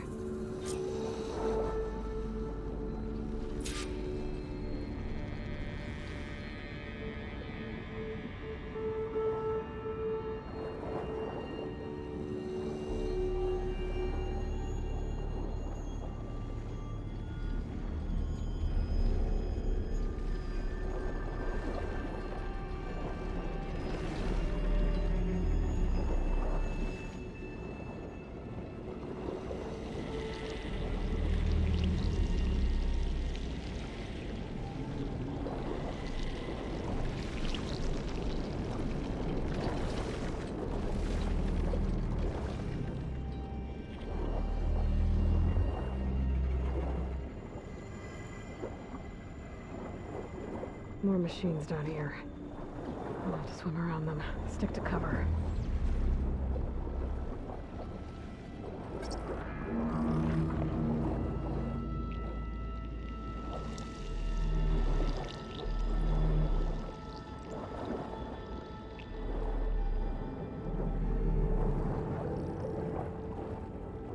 More machines down here. I'll have to swim around them. Stick to cover.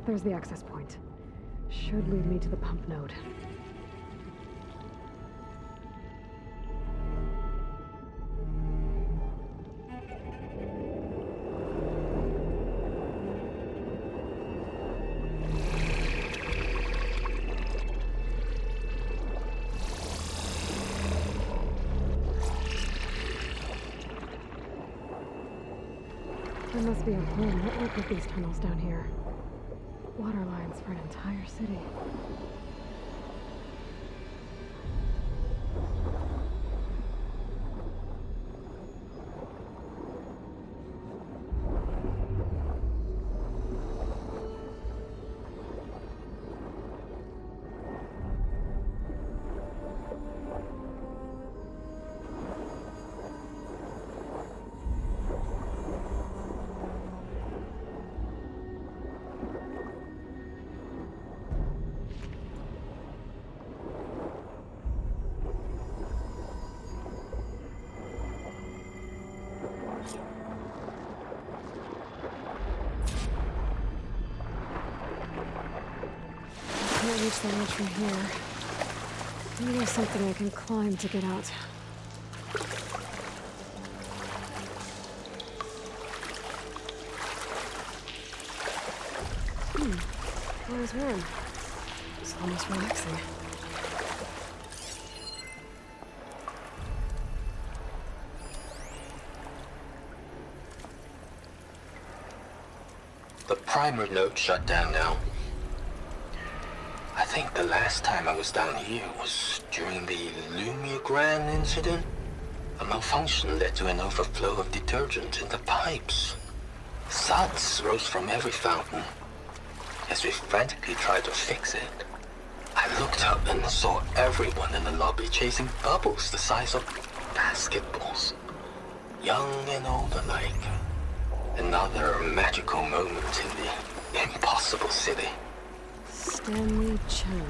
There's the access point. Should lead me to the pump node. There must be a whole network of these tunnels down here. Water lines for an entire city. reach the ledge from here. Maybe there's something I can climb to get out. Water's warm. It's almost relaxing. The primer node shut down now. I think the last time I was down here was during the Lumiogran incident. A malfunction led to an overflow of detergent in the pipes. Suds rose from every fountain. As we frantically tried to fix it, I looked up and saw everyone in the lobby chasing bubbles the size of basketballs. Young and old alike. Another magical moment in the impossible city. Stanley Chen.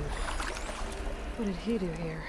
What did he do here?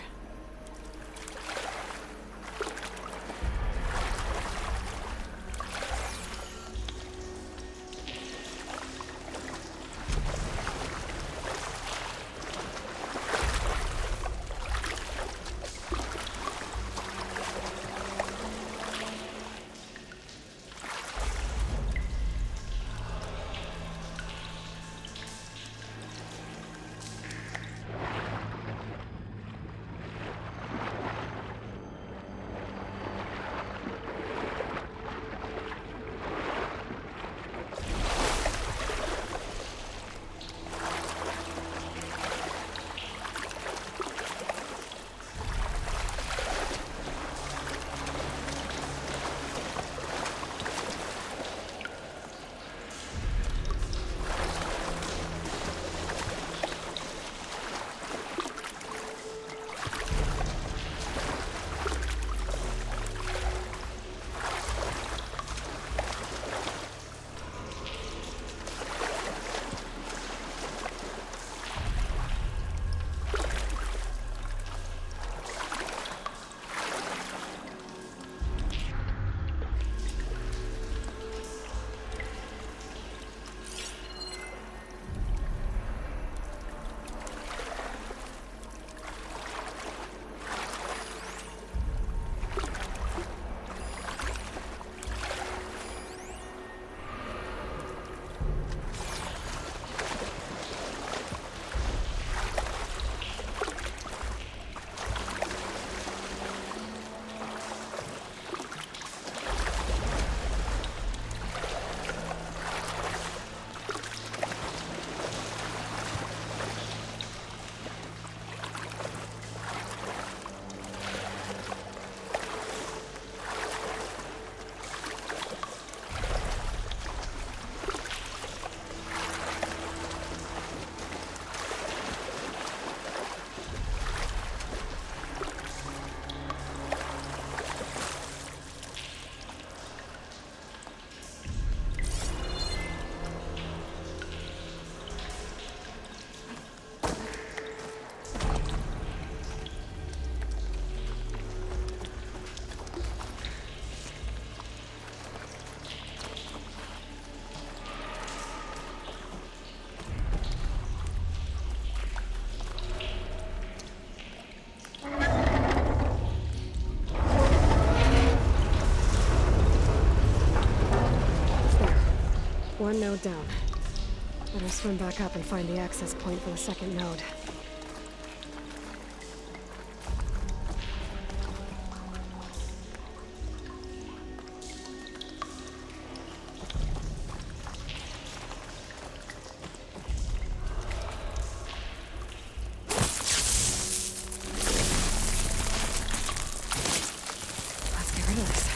One node down. Better swim back up and find the access point for the second node. Let's get rid of this.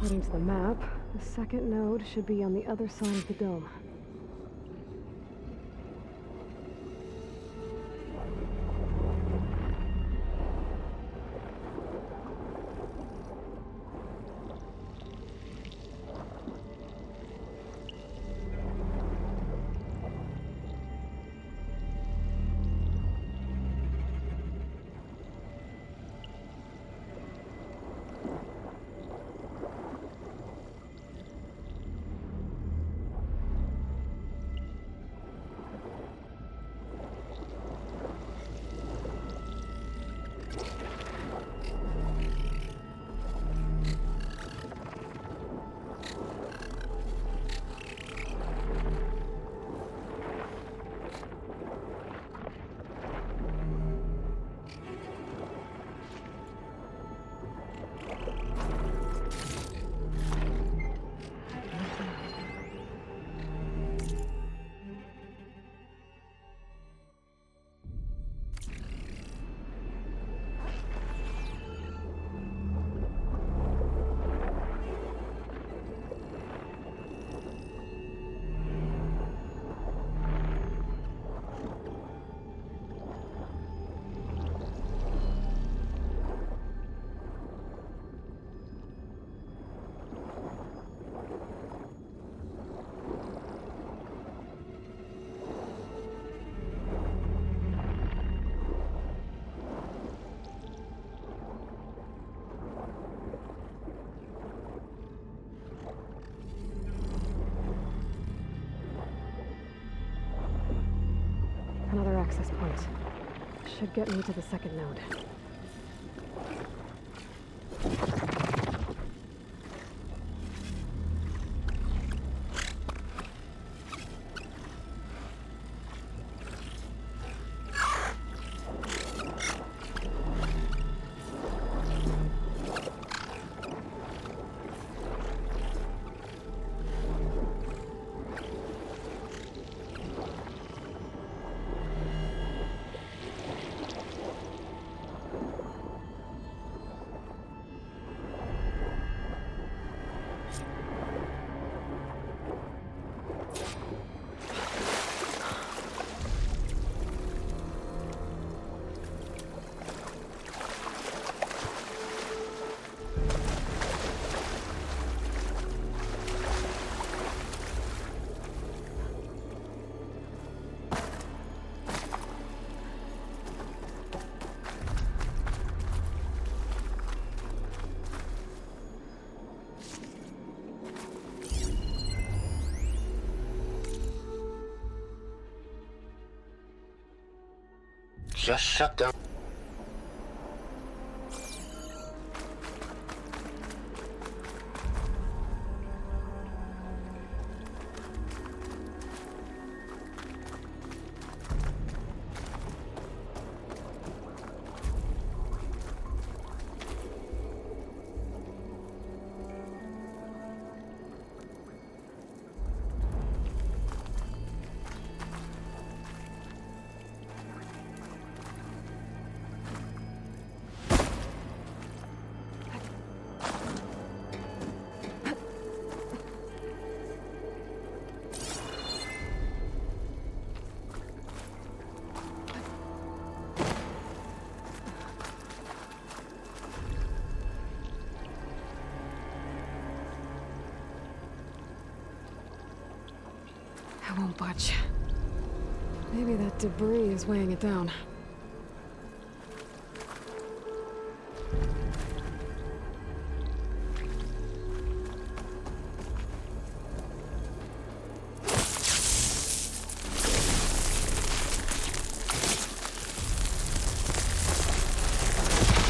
According to the map, the second node should be on the other side of the dome. Another access point. Should get me to the second node. Just shut down. I won't budge. Maybe that debris is weighing it down.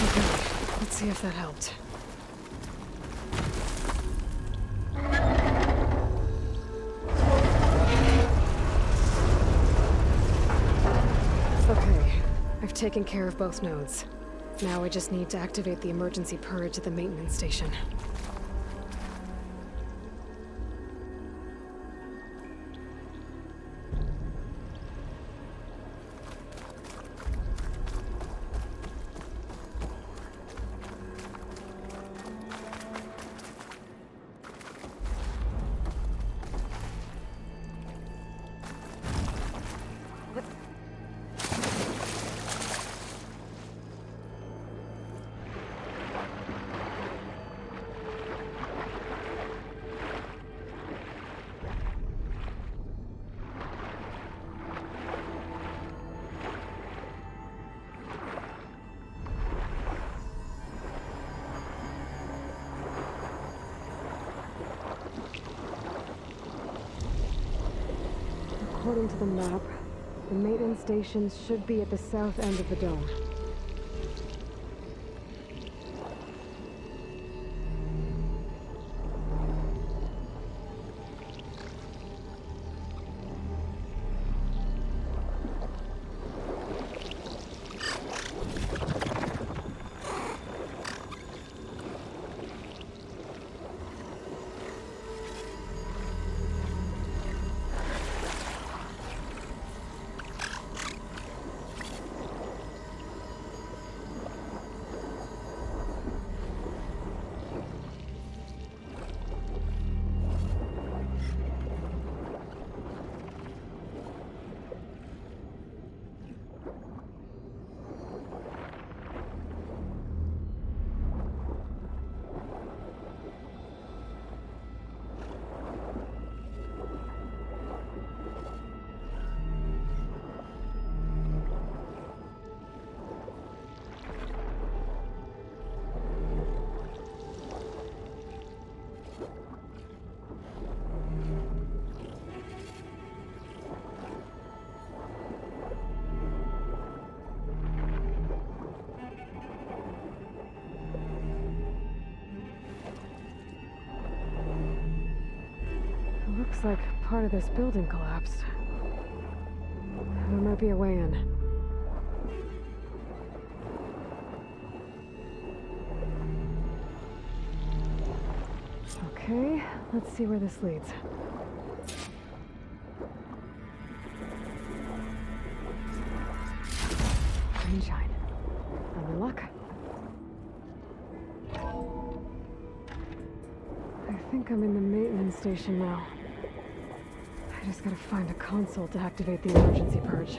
Okay, let's see if that helped. Taken care of both nodes. Now I just need to activate the emergency purge at the maintenance station. according to the map, the maintenance stations should be at the south end of the dome. Looks like part of this building collapsed. There might be a way in. Okay, let's see where this leads. Rain shine. Any luck? I think I'm in the maintenance station now. I just gotta find a console to activate the emergency purge.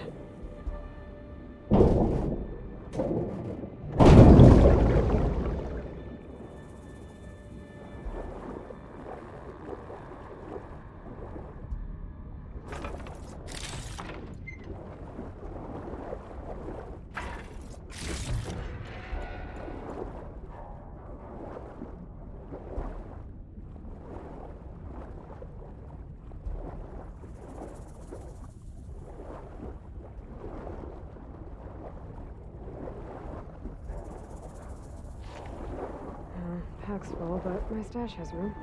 Pack's full, but my stash has room.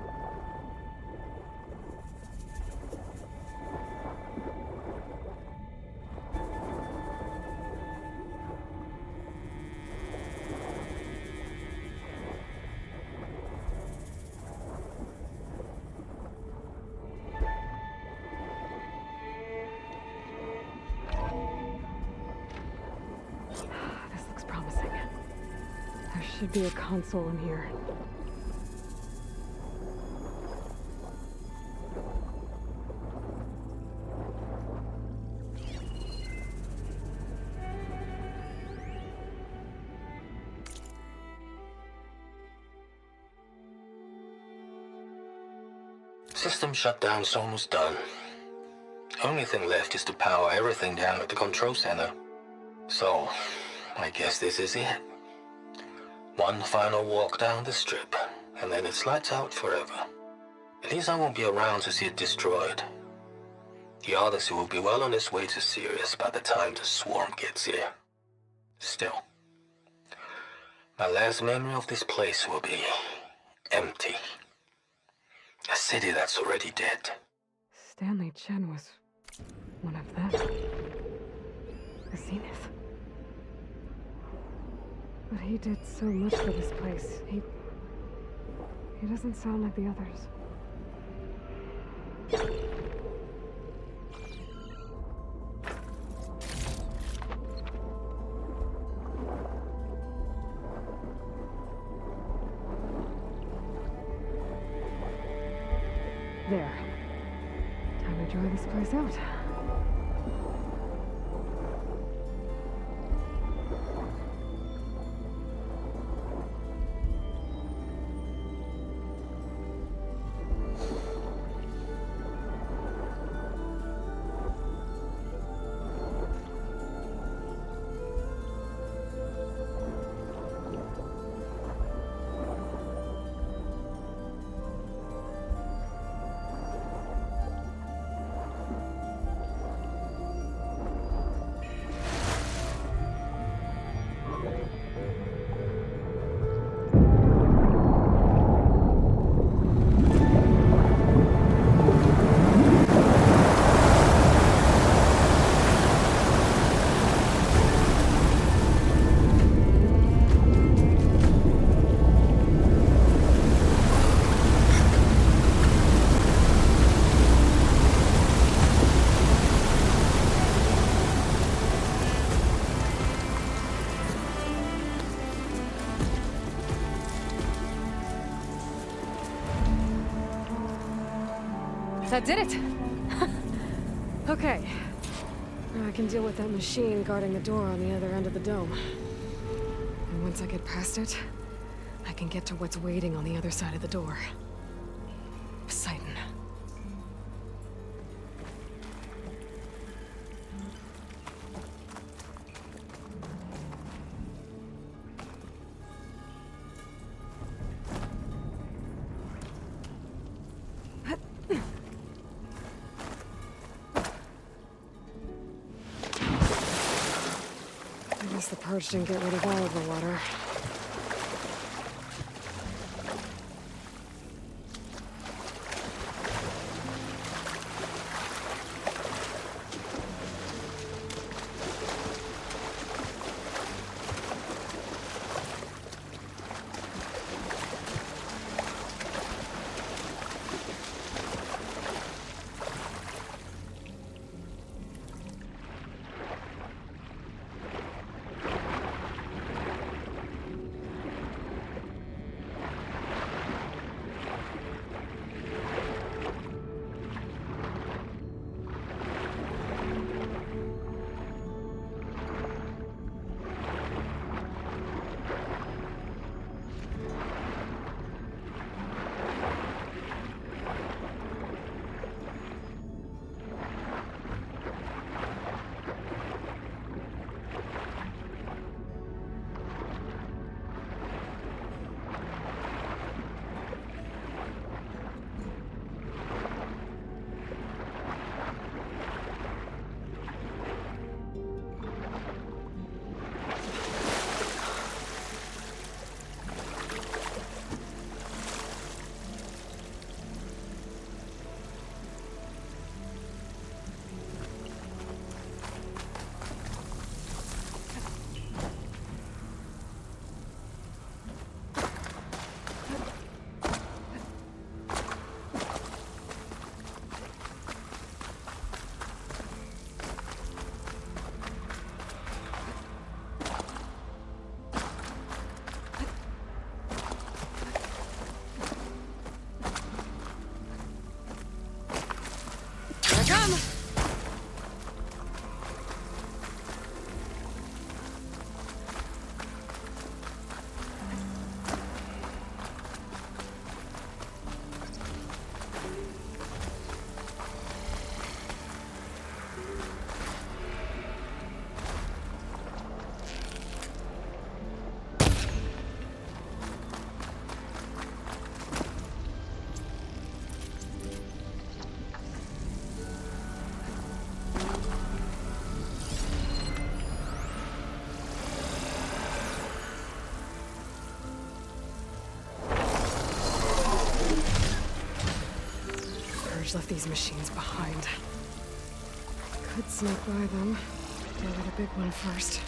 This looks promising. There should be a console in here. System shutdown's almost done. Only thing left is to power everything down at the control center. So, I guess this is it. One final walk down the strip, and then it's lights out forever. At least I won't be around to see it destroyed. The Odyssey will be well on its way to Sirius by the time the swarm gets here. Still, my last memory of this place will be empty. A city that's already dead. Stanley Chen was one of them. The Zenith. But he did so much for this place. He doesn't sound like the others. There. Time to dry this place out. That did it! Okay. Now I can deal with that machine guarding the door on the other end of the dome. And once I get past it, I can get to what's waiting on the other side of the door. Poseidon. I guess the purge didn't get rid of all of the water. Come! Left these machines behind. Could sneak by them. Deal with the big one first.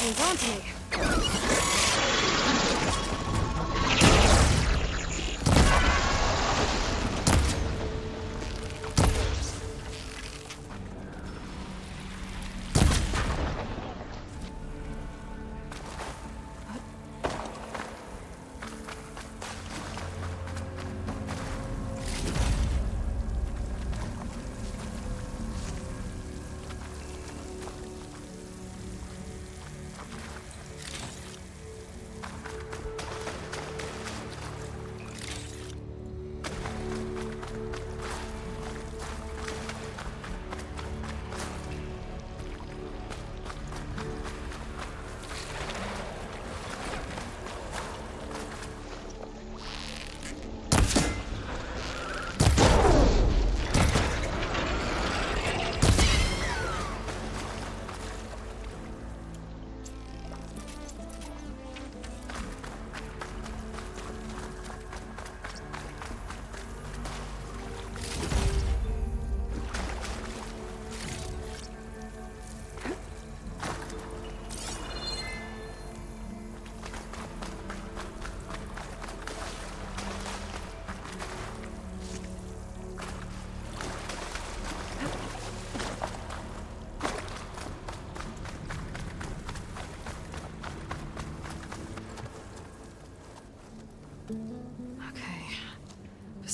Hands on to me.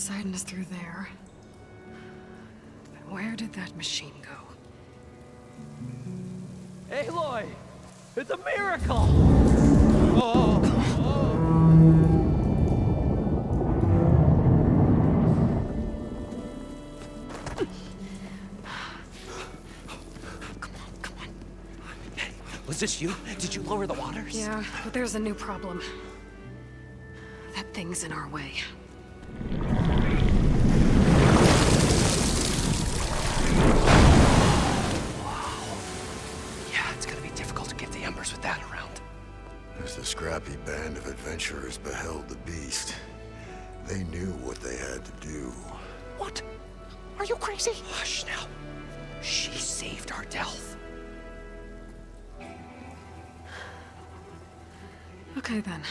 Poseidon is through there. But where did that machine go? Aloy! It's a miracle! Oh! Come on. Hey, was this you? Did you lower the waters? Yeah, but there's a new problem. That thing's in our way. Yeah, it's gonna be difficult to get the embers with that around. As the scrappy band of adventurers beheld the beast, they knew what they had to do. What? Are you crazy? Hush now. She saved our Delph. Okay then.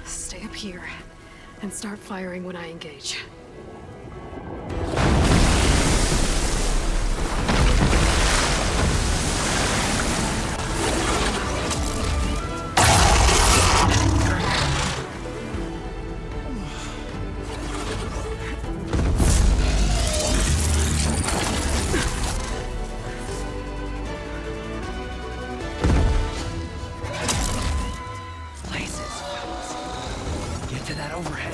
Stay up here and start firing when I engage. Get to that overhang.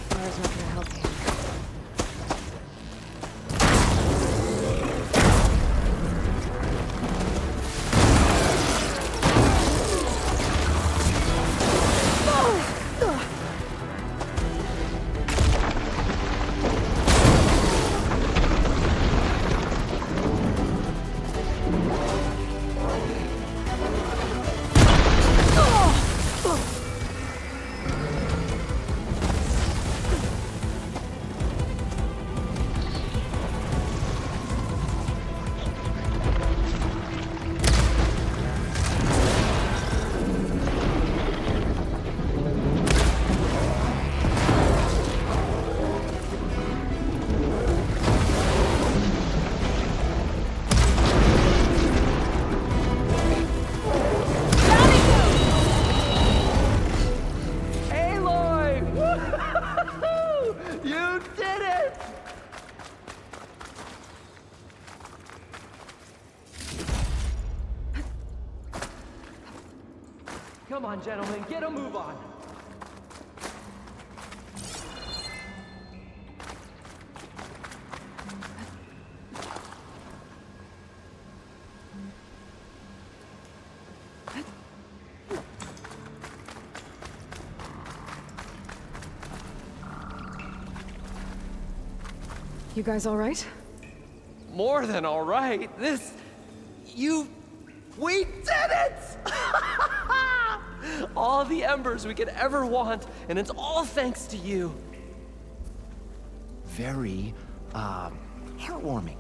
Fire's not gonna help you. You did it! Come on, gentlemen, get a move on. You guys all right? More than all right. We did it! All the embers we could ever want, and it's all thanks to you. Very, heartwarming.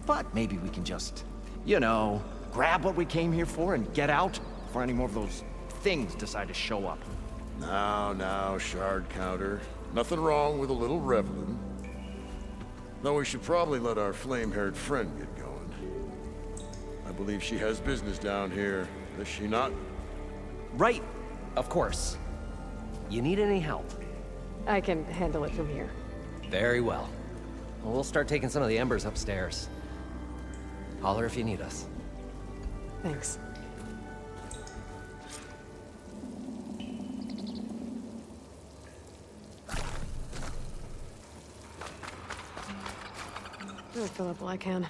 But maybe we can just, grab what we came here for and get out before any more of those things decide to show up. Now, shard counter. Nothing wrong with a little reveling. Though we should probably let our flame-haired friend get going. I believe she has business down here, does she not? Right, of course. You need any help? I can handle it from here. Very well. Well, we'll start taking some of the embers upstairs. Holler if you need us. Thanks. I'll fill up while I can.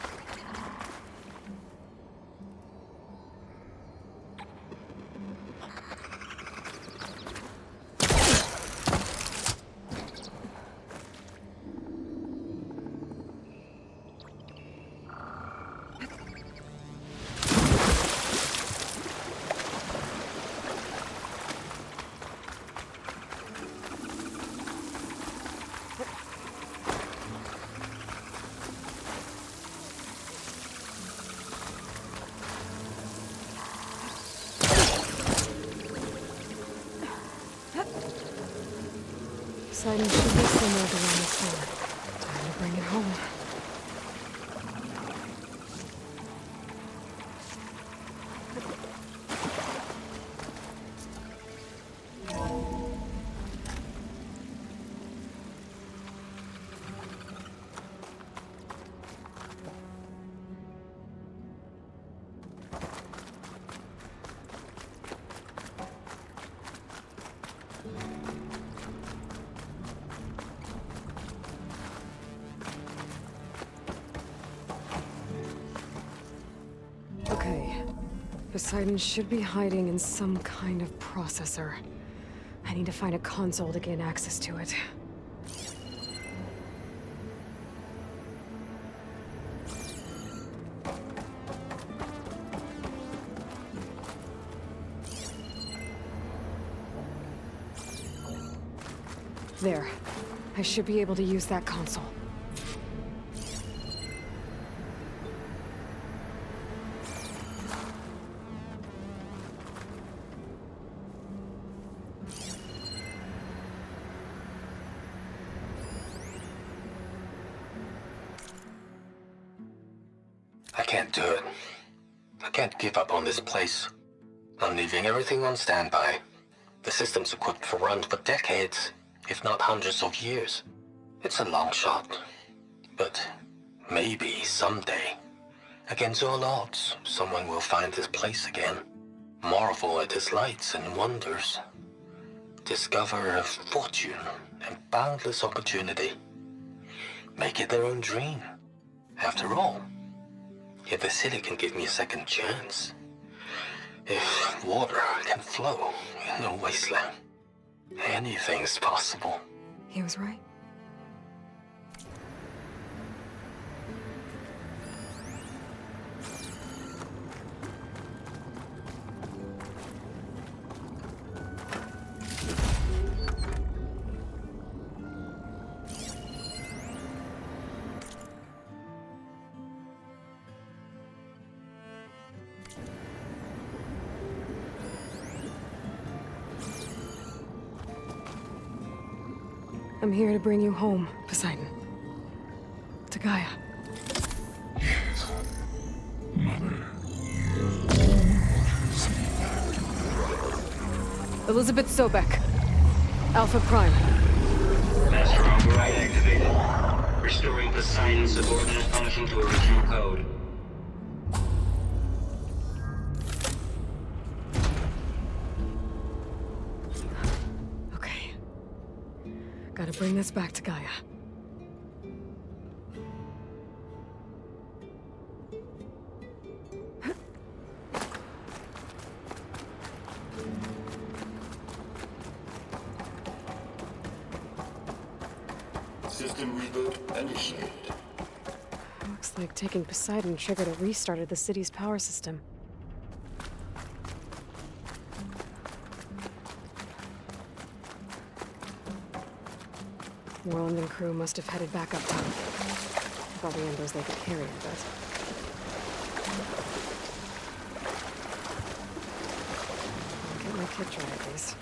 Poseidon should be somewhere around this door. Time to bring it home. Poseidon should be hiding in some kind of processor. I need to find a console to gain access to it. There. I should be able to use that console. I can't do it. I can't give up on this place. I'm leaving everything on standby. The system's equipped for runs for decades, if not hundreds of years. It's a long shot. But maybe someday, against all odds, someone will find this place again. Marvel at its lights and wonders. Discover a fortune and boundless opportunity. Make it their own dream. After all, if the city can give me a second chance, if water can flow in a wasteland, anything's possible. He was right. I'm here to bring you home, Poseidon. To Gaia. Mother. Elizabeth Sobek. Alpha Prime. Master override activated. Restoring Poseidon's subordinate function to original code. Okay. Gotta bring this back to Gaia. System reboot initiated. Looks like taking Poseidon triggered a restart of the city's power system. Worland and crew must have headed back up top. With all the embers they could carry, I bet. I'll get my kit dry at least.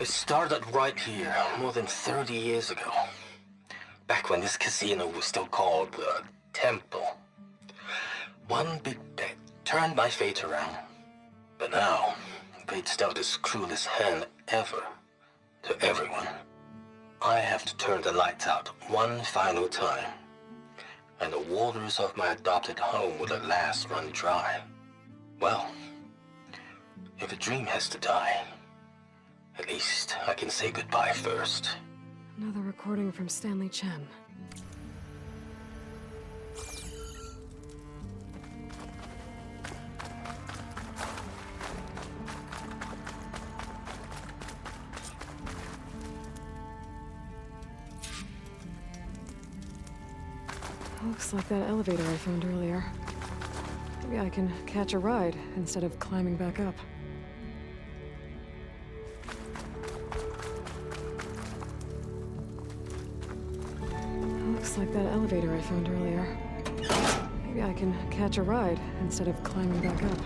It started right here, more than 30 years ago. Back when this casino was still called the Temple. One big bet turned my fate around. But now, fate's dealt its cruelest hand ever to everyone. I have to turn the lights out one final time, and the waters of my adopted home will at last run dry. Well, if a dream has to die, at least I can say goodbye first. Another recording from Stanley Chen. Looks like that elevator I found earlier. Maybe I can catch a ride instead of climbing back up. Looks like that elevator I found earlier. Maybe I can catch a ride instead of climbing back up.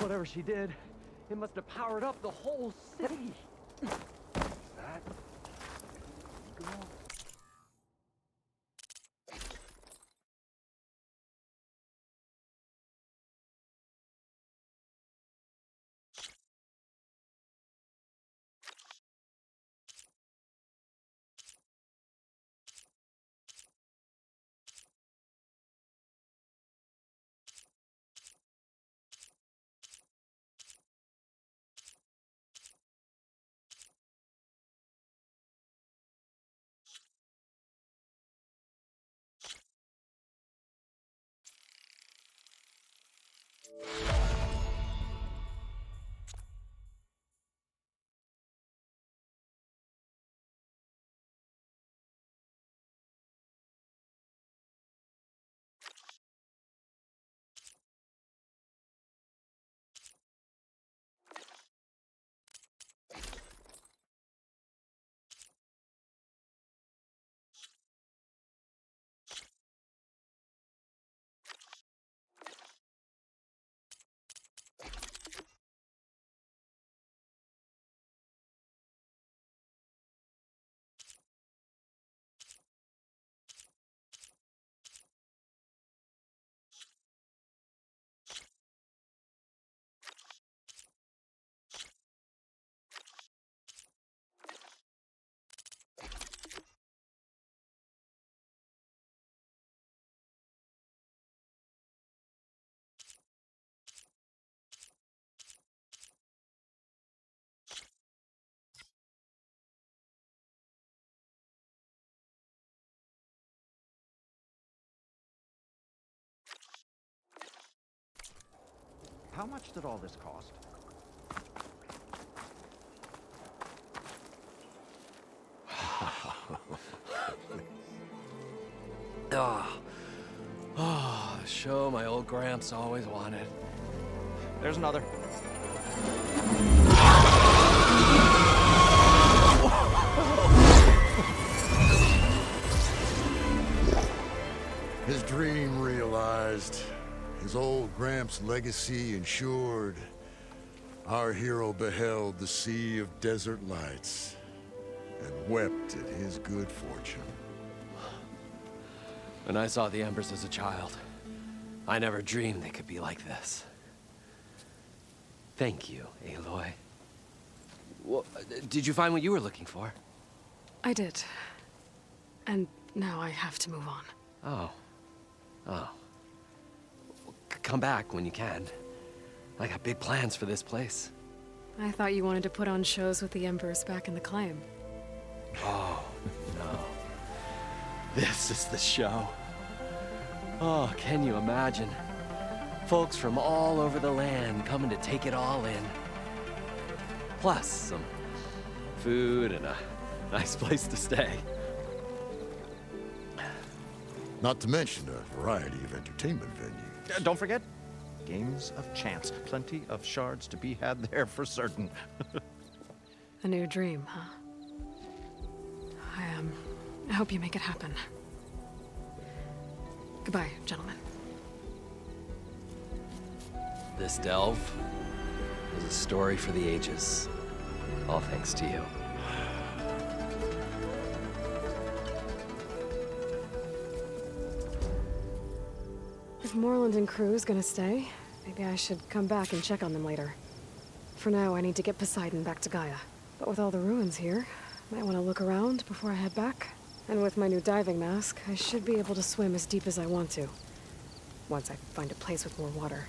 Whatever she did, it must have powered up the whole city. That girl. How much did all this cost? Oh, the show my old Gramps always wanted. There's another. His dream realized. His old Gramps' legacy ensured. Our hero beheld the sea of desert lights and wept at his good fortune. When I saw the Embers as a child, I never dreamed they could be like this. Thank you, Aloy. Well, did you find what you were looking for? I did. And now I have to move on. Oh. Oh. Come back when you can. I got big plans for this place. I thought you wanted to put on shows with the Embers back in the Claim. Oh, no. This is the show. Oh, can you imagine? Folks from all over the land coming to take it all in. Plus, some food and a nice place to stay. Not to mention a variety of entertainment venues. Don't forget, games of chance. Plenty of shards to be had there for certain. A new dream, huh? I hope you make it happen. Goodbye, gentlemen. This delve is a story for the ages. All thanks to you. If Moreland and crew's gonna stay, maybe I should come back and check on them later. For now, I need to get Poseidon back to Gaia. But with all the ruins here, might want to look around before I head back. And with my new diving mask, I should be able to swim as deep as I want to. Once I find a place with more water.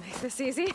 Make this easy.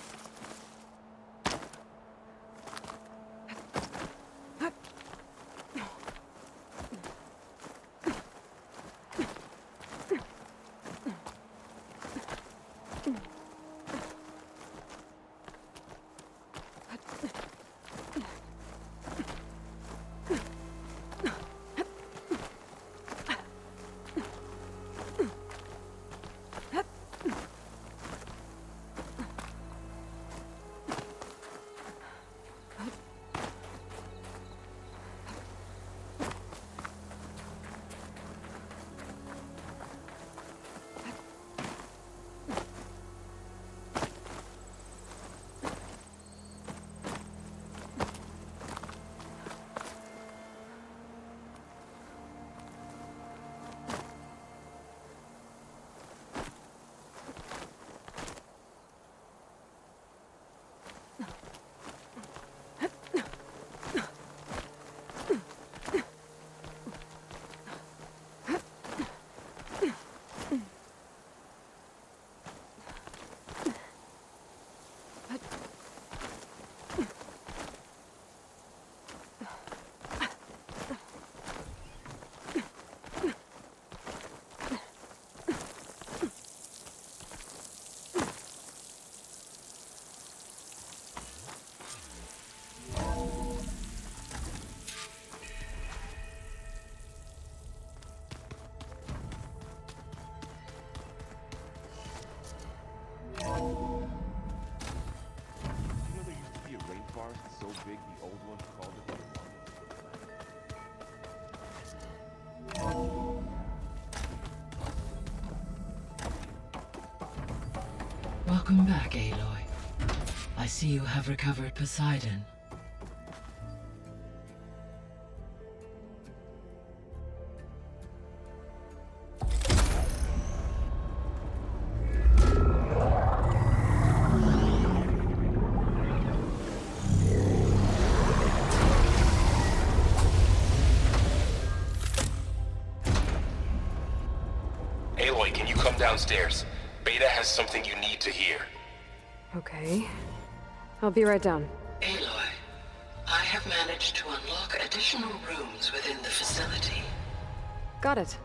Welcome back, Aloy. I see you have recovered Poseidon. Aloy, can you come downstairs? Beta has something you need to hear. Okay. I'll be right down. Aloy, I have managed to unlock additional rooms within the facility. Got it.